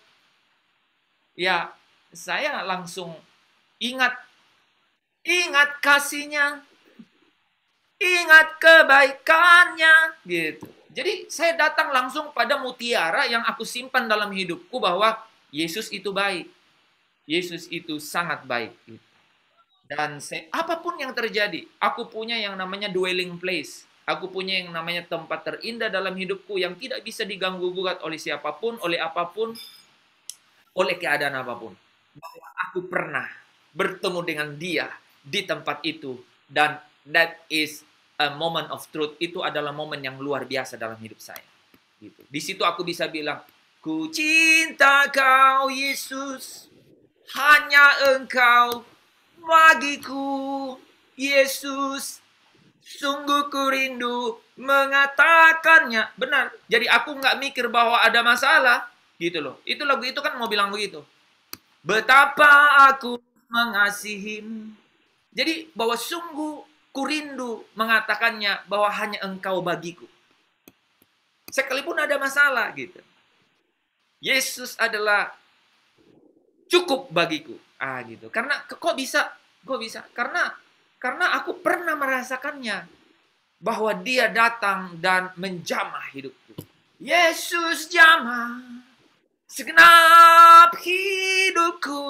B: Ya, saya langsung ingat kasihnya, ingat kebaikannya gitu. Jadi saya datang langsung pada mutiara yang aku simpan dalam hidupku bahwa Yesus itu baik. Yesus itu sangat baik. Dan apapun yang terjadi, aku punya yang namanya dwelling place. Aku punya yang namanya tempat terindah dalam hidupku yang tidak bisa diganggu-gugat oleh siapapun, oleh apapun, oleh keadaan apapun. Bahwa aku pernah bertemu dengan Dia di tempat itu. Dan that is a moment of truth. Itu adalah momen yang luar biasa dalam hidup saya. Gitu. Di situ aku bisa bilang, ku cinta kau Yesus, hanya engkau bagiku Yesus, sungguh ku rindu mengatakannya. Benar. Jadi aku nggak mikir bahwa ada masalah. Gitu loh. Itu lagu itu kan mau bilang begitu. Betapa aku mengasihimu. Jadi bahwa sungguh ku rindu mengatakannya bahwa hanya engkau bagiku. Sekalipun ada masalah gitu. Yesus adalah cukup bagiku. Gitu. Karena kok bisa? Karena aku pernah merasakannya bahwa Dia datang dan menjamah hidupku. Yesus jamah segenap hidupku.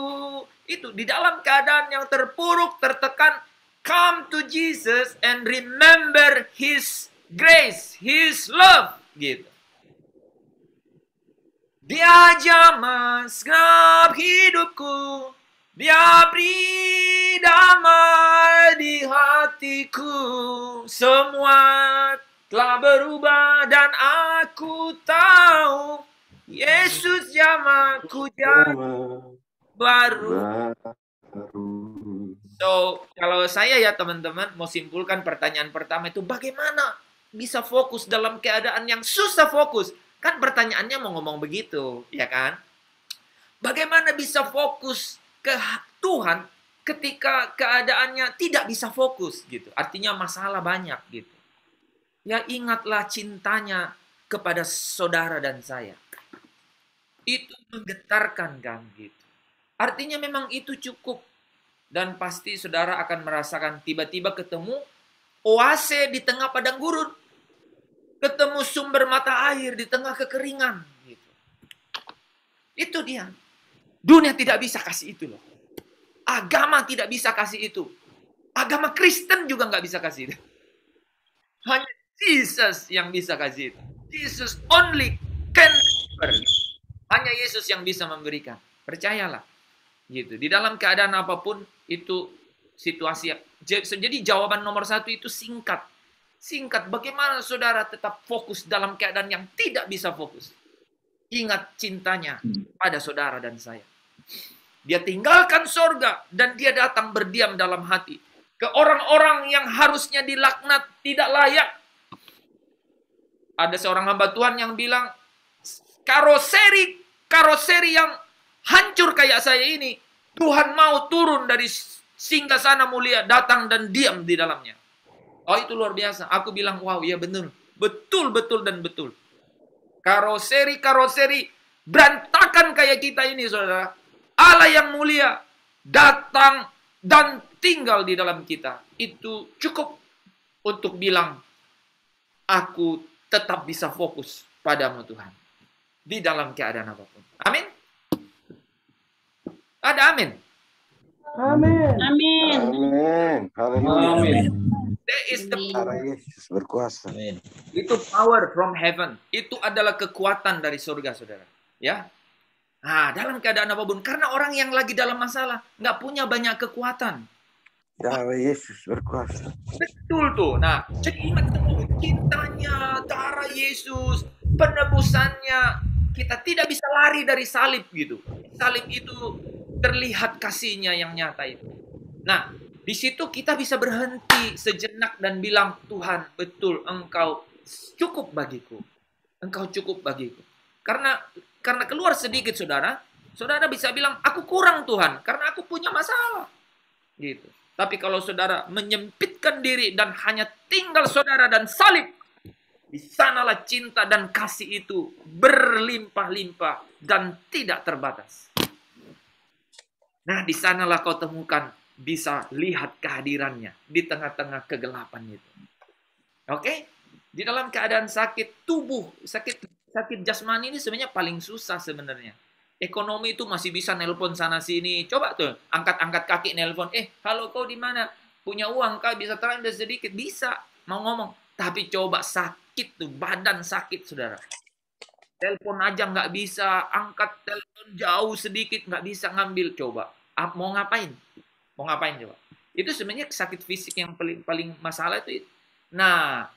B: Itu di dalam keadaan yang terpuruk, tertekan, come to Jesus and remember His grace, His love, gitu. Dia jamah segenap hidupku, Dia beri damai di hatiku. Semua telah berubah dan aku tahu Yesus jamaku jadi baru. So, kalau saya ya teman-teman mau simpulkan pertanyaan pertama itu bagaimana bisa fokus dalam keadaan yang susah fokus? Kan pertanyaannya mau ngomong begitu, ya kan? Bagaimana bisa fokus ke Tuhan ketika keadaannya tidak bisa fokus gitu. Artinya masalah banyak gitu. Ya ingatlah cintanya kepada saudara dan saya. Itu menggetarkan kan gitu. Artinya memang itu cukup. Dan pasti saudara akan merasakan tiba-tiba ketemu oase di tengah padang gurun. Ketemu sumber mata air di tengah kekeringan. Gitu. Itu dia. Dunia tidak bisa kasih itu loh. Agama tidak bisa kasih itu. Agama Kristen juga nggak bisa kasih itu. Hanya Jesus yang bisa kasih itu. Jesus only can offer. Hanya Yesus yang bisa memberikan. Percayalah. Gitu. Di dalam keadaan apapun itu situasi. Jadi jawaban nomor 1 itu singkat. Singkat. Bagaimana saudara tetap fokus dalam keadaan yang tidak bisa fokus? Ingat cintanya pada saudara dan saya. Dia tinggalkan sorga dan dia datang berdiam dalam hati. Ke orang-orang yang harusnya dilaknat tidak layak. Ada seorang hamba Tuhan yang bilang, karoseri yang hancur kayak saya ini, Tuhan mau turun dari singgasana mulia, datang dan diam di dalamnya. Oh itu luar biasa. Aku bilang, wow ya benar. Betul, betul, dan betul. Karoseri berantakan kayak kita ini saudara. Allah yang mulia datang dan tinggal di dalam kita. Itu cukup untuk bilang, aku tetap bisa fokus padamu Tuhan. Di dalam keadaan apapun. Amin. Ada amin.
R: Amin.
I: Amin.
H: Amin. Haleluya.
B: There is the
H: Yesus berkuasa.
B: itu power from heaven. Itu adalah kekuatan dari surga, saudara. Ya. Nah, dalam keadaan apapun. Karena orang yang lagi dalam masalah nggak punya banyak kekuatan.
H: Darah Yesus berkuasa.
B: Betul tuh. Nah, jadi ingat cintanya, darah Yesus, penebusannya. Kita tidak bisa lari dari salib gitu. Salib itu terlihat kasihnya yang nyata itu. Nah, di situ kita bisa berhenti sejenak dan bilang, Tuhan, betul, Engkau cukup bagiku. Engkau cukup bagiku. Karena keluar sedikit, saudara bisa bilang, aku kurang Tuhan, karena aku punya masalah. Gitu. Tapi kalau saudara menyempitkan diri dan hanya tinggal saudara dan salib, di sanalah cinta dan kasih itu berlimpah-limpah dan tidak terbatas. Nah, di sanalah kau temukan bisa lihat kehadirannya di tengah-tengah kegelapan itu. Oke? Di dalam keadaan sakit tubuh, sakit jasmani ini sebenarnya paling susah sebenarnya. Ekonomi itu masih bisa nelpon sana sini. Coba tuh, angkat-angkat kaki nelpon. Halo kau di mana? Punya uang kau bisa transfer sedikit? Bisa. Mau ngomong. Tapi coba sakit tuh, badan sakit saudara. Telepon aja nggak bisa, angkat telepon jauh sedikit nggak bisa ngambil. Coba, mau ngapain? Mau ngapain coba? Itu sebenarnya sakit fisik yang paling masalah itu. Nah,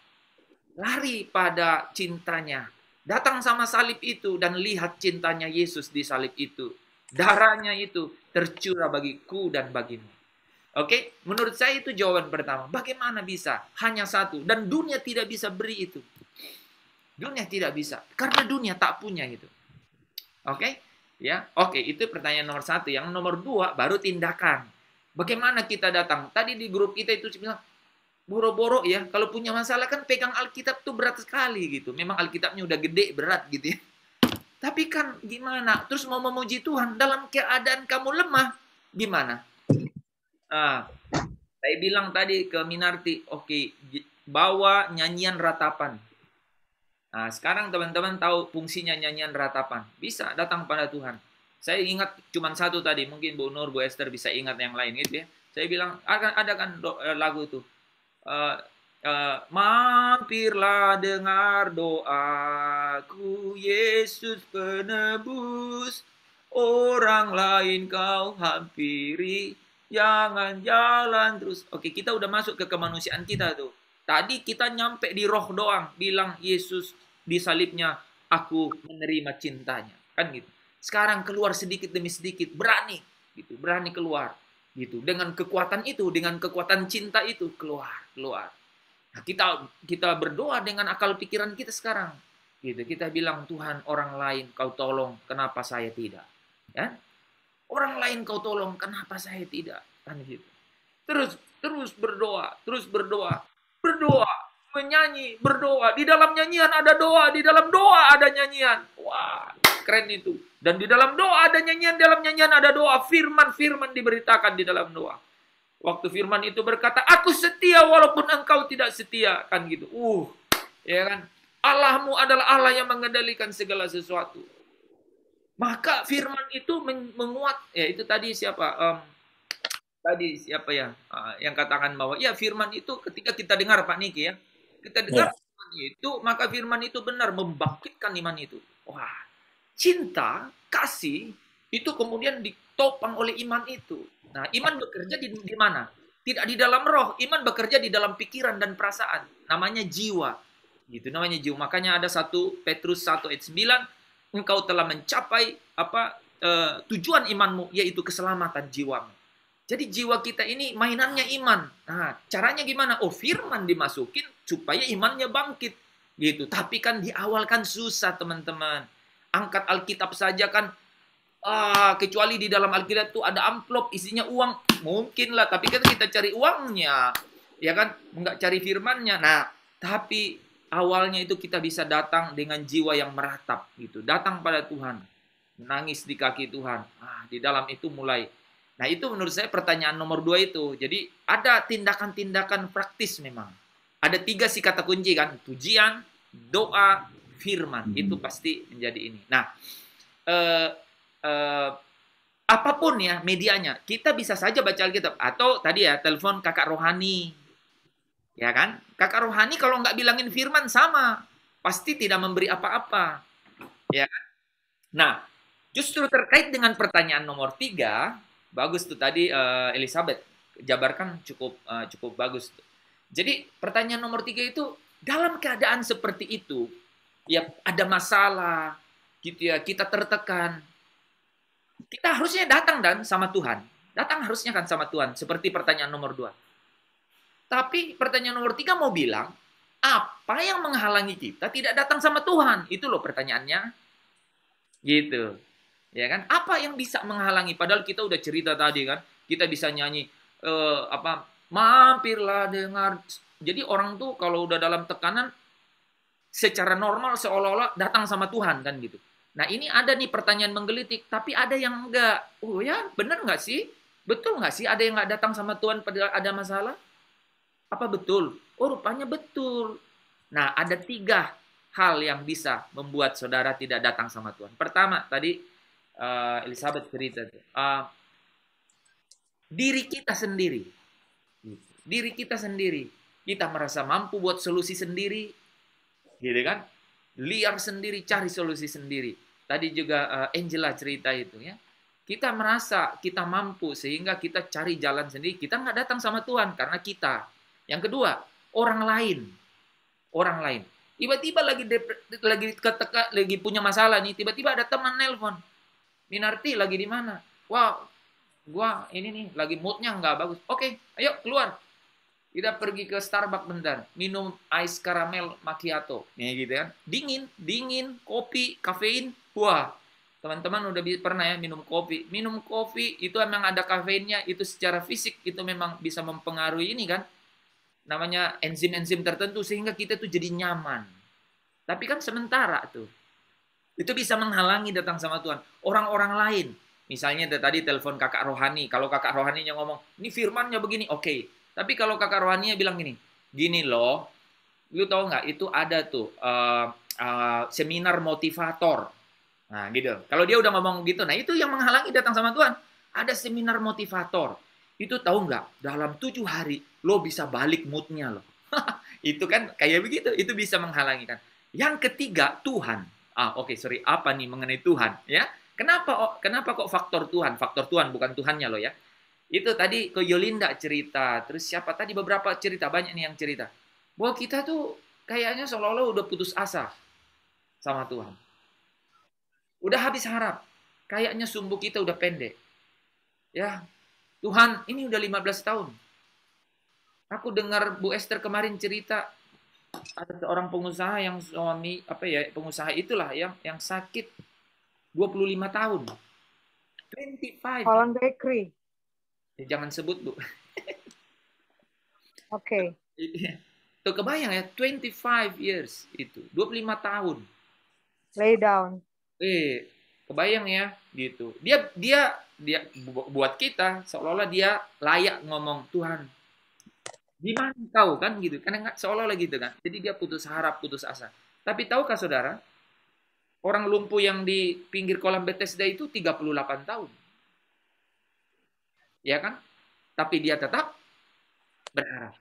B: lari pada cintanya. Datang sama salib itu dan lihat cintanya Yesus di salib itu. Darahnya itu tercurah bagiku dan bagimu. Oke, menurut saya itu jawaban pertama. Bagaimana bisa? Hanya satu. Dan dunia tidak bisa beri itu. Dunia tidak bisa. Karena dunia tak punya itu. Oke? Ya, oke, itu pertanyaan nomor 1. Yang nomor 2, baru tindakan. Bagaimana kita datang? Tadi di grup kita itu bilang, boro-boro ya, kalau punya masalah kan pegang Alkitab tuh berat sekali gitu. Memang Alkitabnya udah gede, berat gitu ya. Tapi kan gimana? Terus mau memuji Tuhan dalam keadaan kamu lemah, gimana? Saya bilang tadi ke Minarti, oke, bawa nyanyian ratapan. Nah, sekarang teman-teman tahu fungsinya nyanyian ratapan. Bisa datang pada Tuhan. Saya ingat cuma satu tadi, mungkin Bu Nur, Bu Esther bisa ingat yang lain gitu ya. Saya bilang, ada kan lagu itu. Mampirlah dengar doaku, Yesus penebus. Orang lain kau hampiri, jangan jalan terus. Oke, kita udah masuk ke kemanusiaan kita tuh. Tadi kita nyampe di roh doang, bilang Yesus di salibnya, aku menerima cintanya. Kan gitu. Sekarang keluar sedikit demi sedikit, berani gitu, berani keluar gitu. Dengan kekuatan itu, dengan kekuatan cinta itu keluar. Nah, kita berdoa dengan akal pikiran kita sekarang. Gitu. Kita bilang, Tuhan, orang lain kau tolong, kenapa saya tidak? Ya? Orang lain kau tolong, kenapa saya tidak? Kan gitu. Terus berdoa, menyanyi, berdoa. Di dalam nyanyian ada doa, di dalam doa ada nyanyian. Wah, keren itu. Dan di dalam doa ada nyanyian, dalam nyanyian ada doa. Firman diberitakan di dalam doa. Waktu firman itu berkata, aku setia walaupun engkau tidak setia. Kan gitu. Ya kan? Allahmu adalah Allah yang mengendalikan segala sesuatu. Maka firman itu menguat. Ya itu tadi siapa? Yang katakan bahwa ya firman itu ketika kita dengar Pak Niki ya. Kita dengar firman itu, maka firman itu benar membangkitkan iman itu. Wah, cinta, kasih itu kemudian ditopang oleh iman itu. Nah, iman bekerja di mana? Tidak di dalam roh, iman bekerja di dalam pikiran dan perasaan. Namanya jiwa. Gitu namanya jiwa. Makanya ada 1 Petrus 1 ayat 9, engkau telah mencapai tujuan imanmu, yaitu keselamatan jiwamu. Jadi jiwa kita ini mainannya iman. Nah, caranya gimana? Firman dimasukin supaya imannya bangkit. Gitu. Tapi kan di awal kan susah, teman-teman. Angkat Alkitab saja kan, kecuali di dalam Alkitab itu ada amplop isinya uang. Mungkin lah, tapi kan kita cari uangnya. Ya kan? Nggak cari firmannya. Nah, tapi awalnya itu kita bisa datang dengan jiwa yang meratap gitu. Datang pada Tuhan. Menangis di kaki Tuhan. Di dalam itu mulai. Nah, itu menurut saya pertanyaan nomor 2 itu. Jadi ada tindakan-tindakan praktis memang. Ada 3 sih kata kunci kan. Pujian, doa, firman. Itu pasti menjadi ini. Nah, apapun ya medianya. Kita bisa saja baca Alkitab. Atau tadi ya telepon kakak rohani. Ya kan? Kakak rohani kalau nggak bilangin firman sama, pasti tidak memberi apa-apa. Ya kan? Nah, justru terkait dengan pertanyaan nomor 3, bagus tuh tadi Elizabeth jabarkan cukup bagus tuh. Jadi pertanyaan nomor 3 itu dalam keadaan seperti itu, ya ada masalah, gitu ya, kita tertekan, kita harusnya datang dan sama Tuhan. Datang harusnya kan sama Tuhan, seperti pertanyaan nomor 2. Tapi pertanyaan nomor 3 mau bilang, apa yang menghalangi kita tidak datang sama Tuhan? Itu loh pertanyaannya. Gitu. Ya kan? Apa yang bisa menghalangi? Padahal kita udah cerita tadi kan. Kita bisa nyanyi, mampirlah dengar. Jadi orang tuh kalau udah dalam tekanan, secara normal seolah-olah datang sama Tuhan kan gitu. Nah ini ada nih pertanyaan menggelitik, tapi ada yang enggak. Oh ya, benar nggak sih? Betul nggak sih ada yang nggak datang sama Tuhan padahal ada masalah? Apa betul? Oh, rupanya betul. Nah, ada 3 hal yang bisa membuat saudara tidak datang sama Tuhan. Pertama, tadi Elizabeth cerita. Diri kita sendiri. Diri kita sendiri. Kita merasa mampu buat solusi sendiri. Gitu kan? Liar sendiri, cari solusi sendiri. Tadi juga Angela cerita itu ya. Kita merasa kita mampu sehingga kita cari jalan sendiri. Kita nggak datang sama Tuhan karena kita. Yang kedua, orang lain. Orang lain. Tiba-tiba lagi punya masalah nih, tiba-tiba ada teman nelpon. Minarti lagi di mana? Wah, gua ini nih lagi moodnya nggak bagus. Oke, ayo keluar. Kita pergi ke Starbucks bentar, minum ice caramel macchiato. Nih gitu kan. Dingin, kopi, kafein. Wah, teman-teman udah pernah ya minum kopi. Minum kopi itu memang ada kafeinnya, itu secara fisik itu memang bisa mempengaruhi ini kan. Namanya enzim-enzim tertentu sehingga kita tuh jadi nyaman. Tapi kan sementara tuh. Itu bisa menghalangi datang sama Tuhan. Orang-orang lain. Misalnya tadi telepon kakak rohani. Kalau kakak rohaninya ngomong, ini firmannya begini, oke. Tapi kalau kakak rohaninya bilang gini loh, lu tahu nggak, itu ada tuh seminar motivator. Nah gitu. Kalau dia udah ngomong gitu, nah itu yang menghalangi datang sama Tuhan. Ada seminar motivator. Itu tahu nggak, dalam 7 hari lo bisa balik moodnya lo. Itu kan kayak begitu, itu bisa menghalangi kan. Yang ketiga, Tuhan. Apa nih mengenai Tuhan ya? Kenapa kok faktor Tuhan? Faktor Tuhan bukan Tuhannya loh ya. Itu tadi ke Yolinda cerita, terus siapa tadi beberapa cerita, banyak nih yang cerita. Bahwa kita tuh kayaknya seolah-olah udah putus asa sama Tuhan. Udah habis harap. Kayaknya sumbu kita udah pendek. Ya, Tuhan, ini udah 15 tahun. Aku dengar Bu Esther kemarin cerita ada seorang pengusaha yang pengusaha itulah yang sakit 25 tahun. 25.
S: Holland Bakery.
B: Jangan sebut, Bu.
S: Oke.
B: Tuh kebayang ya, 25 years itu, 25 tahun.
S: Lay down.
B: Kebayang ya, gitu. Dia buat kita seolah-olah dia layak ngomong, Tuhan, di mana kau kan gitu. Karena seolah-olah gitu kan. Jadi dia putus harap, putus asa. Tapi tahukah saudara, orang lumpuh yang di pinggir kolam Bethesda itu 38 tahun. Ya kan? Tapi dia tetap berharap.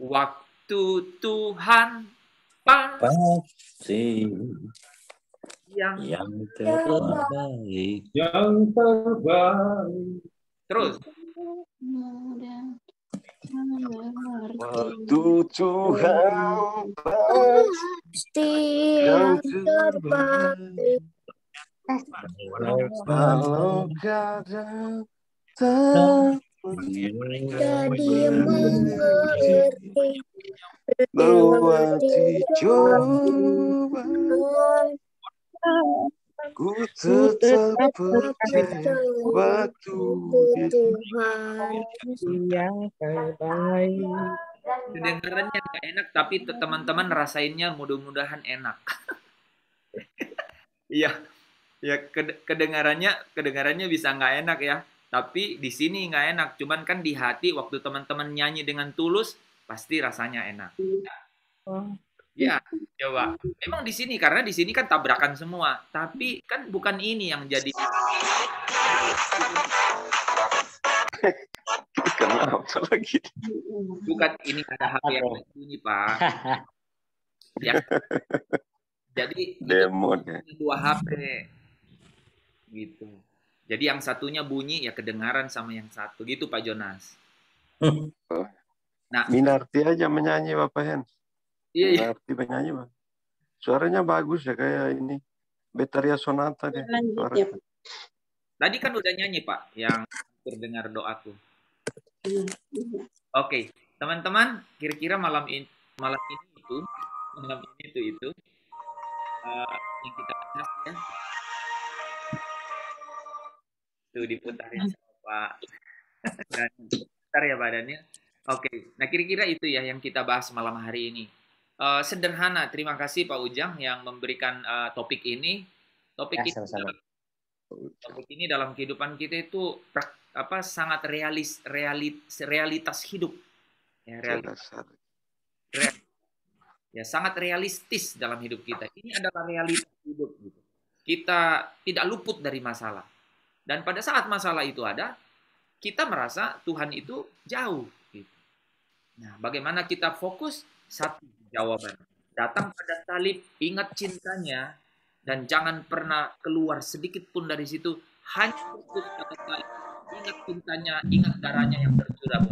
B: Waktu Tuhan pasti yang terbaik.
N: Yang terbaik.
B: Terus.
T: Waktu Tuhan pasti yang terbaik. Kalau kadang jadi mengerti melewati coba, ku tetap percaya waktu Tuhan yang terbaik.
B: Kedengarannya nggak enak, tapi teman-teman rasainnya mudah-mudahan enak. Iya, ya kedengarannya bisa nggak enak ya. Tapi di sini nggak enak. Cuman kan di hati waktu teman-teman nyanyi dengan tulus, pasti rasanya enak. Ya, coba. Memang di sini karena di sini kan tabrakan semua. Tapi kan bukan ini yang jadi.
T: Kenapa lagi?
B: Bukan ini ada HP yang bunyi, Pak. Ya. Jadi
T: demon
B: dua HP. Gitu. Jadi yang satunya bunyi ya kedengaran sama yang satu gitu Pak Jonas.
T: Nah, Minarti aja menyanyi Bapak Hen.
B: Iya.
T: Minarti menyanyi Pak. Suaranya bagus ya kayak ini. Betaria Sonata deh.
B: Tadi kan udah nyanyi Pak yang terdengar doaku. Oke, teman-teman, kira-kira malam ini itu yang kita bahas ya. Tuh diputarin sama Pak. Dan bentar ya badannya. Oke, nah kira-kira itu ya yang kita bahas malam hari ini. Sederhana, terima kasih Pak Ujang yang memberikan topik ini. Topik ini dalam kehidupan kita itu sangat realitas hidup. Ya, sangat realistis dalam hidup kita. Ini adalah realitas hidup gitu. Kita tidak luput dari masalah. Dan pada saat masalah itu ada, kita merasa Tuhan itu jauh. Gitu. Nah, bagaimana kita fokus? Satu jawaban. Datang pada salib, ingat cintanya, dan jangan pernah keluar sedikit pun dari situ. Hanya fokus pada salib. Ingat cintanya, ingat darahnya yang bercurah.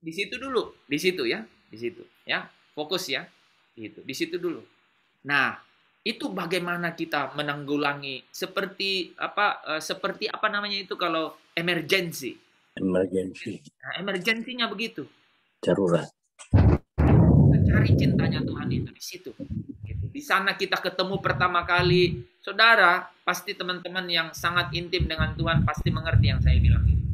B: Di situ dulu, di situ ya, fokus ya, gitu, di situ dulu. Nah, itu bagaimana kita menanggulangi seperti apa namanya itu kalau emergency. Nah, emergensinya begitu.
E: Darurat.
B: Cari cintanya Tuhan itu di situ. Gitu. Di sana kita ketemu pertama kali, saudara, pasti teman-teman yang sangat intim dengan Tuhan pasti mengerti yang saya bilang ini.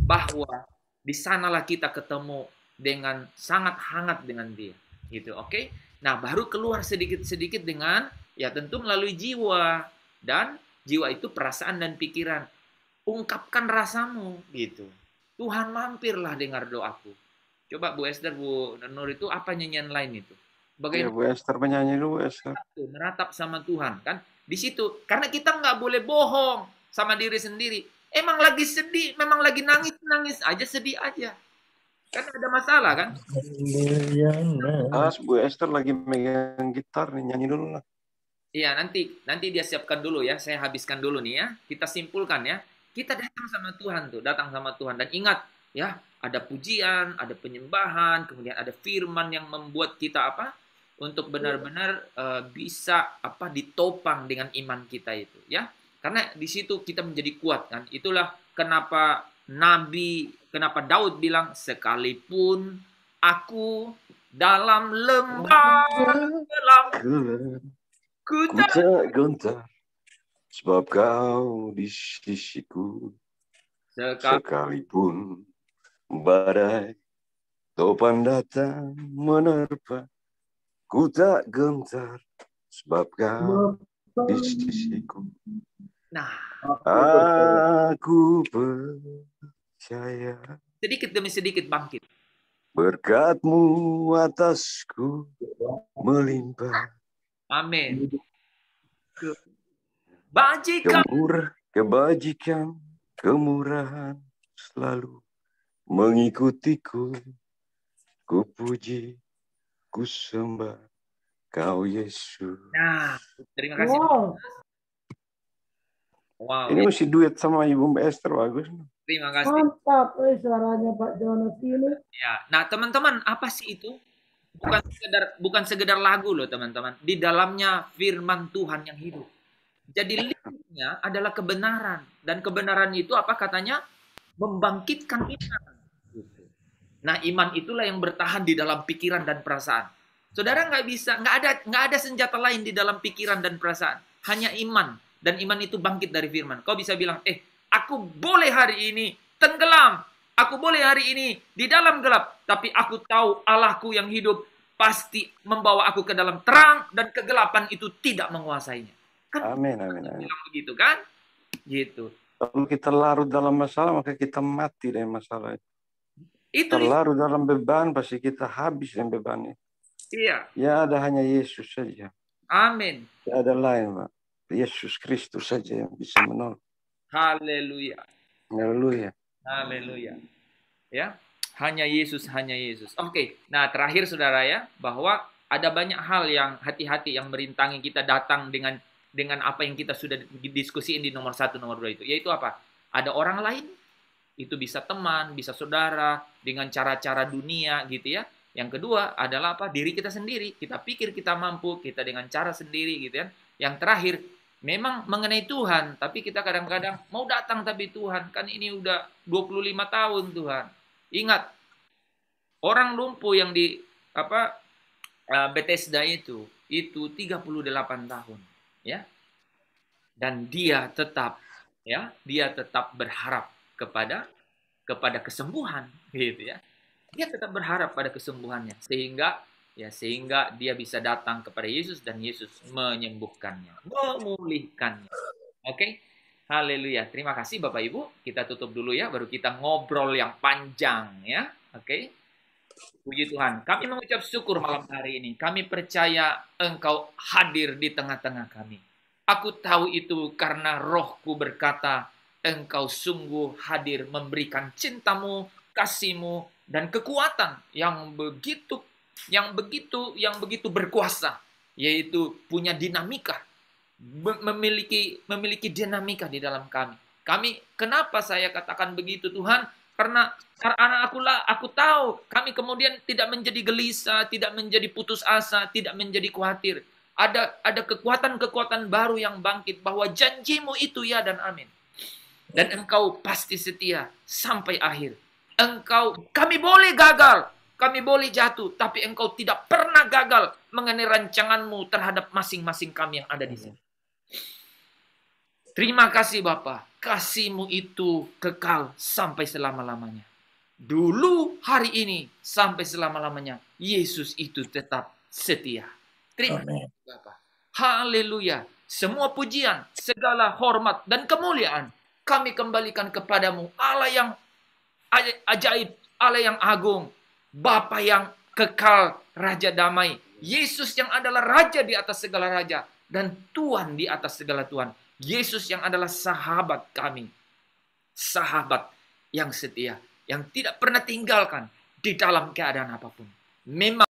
B: Bahwa di sanalah kita ketemu dengan sangat hangat dengan Dia. Gitu, oke? Nah, baru keluar sedikit-sedikit dengan ya tentu melalui jiwa, dan jiwa itu perasaan dan pikiran. Ungkapkan rasamu gitu. Tuhan mampirlah dengar doaku. Coba Bu Esther, Bu Nur itu apa nyanyian lain itu?
T: Bagaimana? Ya, Bu Esther menyanyi dulu, Esther.
B: Meratap sama Tuhan kan? Di situ karena kita nggak boleh bohong sama diri sendiri. Emang lagi sedih, memang lagi nangis aja, sedih aja. Kan ada masalah kan?
T: Bu Esther lagi megang gitar nih, nyanyi dulu lah.
B: Iya, nanti dia siapkan dulu ya. Saya habiskan dulu nih ya. Kita simpulkan ya. Kita datang sama Tuhan tuh, datang sama Tuhan. Dan ingat ya, ada pujian, ada penyembahan, kemudian ada firman yang membuat kita apa? Untuk benar-benar bisa apa ditopang dengan iman kita itu ya. Karena di situ kita menjadi kuat kan. Itulah kenapa kenapa Daud bilang, sekalipun aku dalam lembah gelap, ku tak
T: gentar, sebab kau di sisiku. Sekalipun badai topan datang menerpa, ku tak gentar, sebab kau di sisiku.
B: Nah,
T: aku percaya
B: sedikit demi sedikit bangkit.
T: Berkat-Mu atasku melimpah.
B: Amin.
T: Kebajikan, kemurahan selalu mengikutiku. Ku puji, ku sembah Kau Yesus.
B: Nah, terima kasih. Wow.
T: Ini mesti duet sama Ibu Mbak Esther, bagus.
B: Terima kasih.
R: Mantap, suaranya Pak Jonas ini.
B: Ya, nah teman-teman, apa sih itu? Bukan sekedar lagu loh teman-teman. Di dalamnya firman Tuhan yang hidup. Jadi linknya adalah kebenaran, dan kebenaran itu apa katanya? Membangkitkan iman. Nah, iman itulah yang bertahan di dalam pikiran dan perasaan. Saudara nggak ada senjata lain di dalam pikiran dan perasaan. Hanya iman, dan iman itu bangkit dari firman. Kau bisa bilang, aku boleh hari ini tenggelam, aku boleh hari ini di dalam gelap, tapi aku tahu Allahku yang hidup pasti membawa aku ke dalam terang, dan kegelapan itu tidak menguasainya. Kan?
T: Amin.
B: Bilang begitu kan? Gitu.
T: Kalau kita larut dalam masalah, maka kita mati dari masalah itu.
B: Itu
T: larut dalam beban, pasti kita habis dengan beban itu.
B: Iya.
T: Ya ada hanya Yesus saja.
B: Amin.
T: Tidak ada lain, Pak. Yesus Kristus saja yang bisa menolong.
B: Haleluya.
T: Haleluya.
B: Haleluya. Ya, hanya Yesus, hanya Yesus. Oke. Nah, terakhir saudara ya, bahwa ada banyak hal yang hati-hati yang merintangi kita datang dengan apa yang kita sudah diskusiin di nomor 1, nomor 2 itu. Yaitu apa? Ada orang lain, itu bisa teman, bisa saudara, dengan cara-cara dunia gitu ya. Yang kedua adalah apa? Diri kita sendiri. Kita pikir kita mampu, kita dengan cara sendiri gitu kan. Yang terakhir, memang mengenai Tuhan, tapi kita kadang-kadang mau datang tapi Tuhan, kan ini udah 25 tahun Tuhan. Ingat, orang lumpuh yang di Bethesda itu 38 tahun, ya. Dan dia tetap berharap kepada kesembuhan gitu ya. Dia tetap berharap pada kesembuhannya sehingga dia bisa datang kepada Yesus dan Yesus menyembuhkannya, memulihkannya. Oke? Haleluya. Terima kasih Bapak Ibu. Kita tutup dulu ya, baru kita ngobrol yang panjang ya. Oke? Puji Tuhan. Kami mengucap syukur malam hari ini. Kami percaya Engkau hadir di tengah-tengah kami. Aku tahu itu karena Rohku berkata, Engkau sungguh hadir memberikan cintamu, kasihmu, dan kekuatan yang begitu berkuasa, yaitu punya dinamika, memiliki dinamika di dalam kami. Kenapa saya katakan begitu Tuhan? Karena aku tahu kami kemudian tidak menjadi gelisah, tidak menjadi putus asa, tidak menjadi khawatir. Ada kekuatan-kekuatan baru yang bangkit bahwa janjimu itu ya dan amin. Dan Engkau pasti setia sampai akhir. Kami boleh gagal, kami boleh jatuh, tapi Engkau tidak pernah gagal mengenai rancangan-Mu terhadap masing-masing kami yang ada di sini. Terima kasih Bapa, kasih-Mu itu kekal sampai selama-lamanya. Dulu, hari ini, sampai selama-lamanya, Yesus itu tetap setia. Terima kasih Bapa. Haleluya. Semua pujian, segala hormat dan kemuliaan kami kembalikan kepadamu, Allah yang ajaib, Allah yang agung, Bapa yang kekal, Raja damai, Yesus yang adalah Raja di atas segala Raja, dan Tuhan di atas segala Tuhan. Yesus yang adalah sahabat kami, sahabat yang setia, yang tidak pernah tinggalkan di dalam keadaan apapun. Memang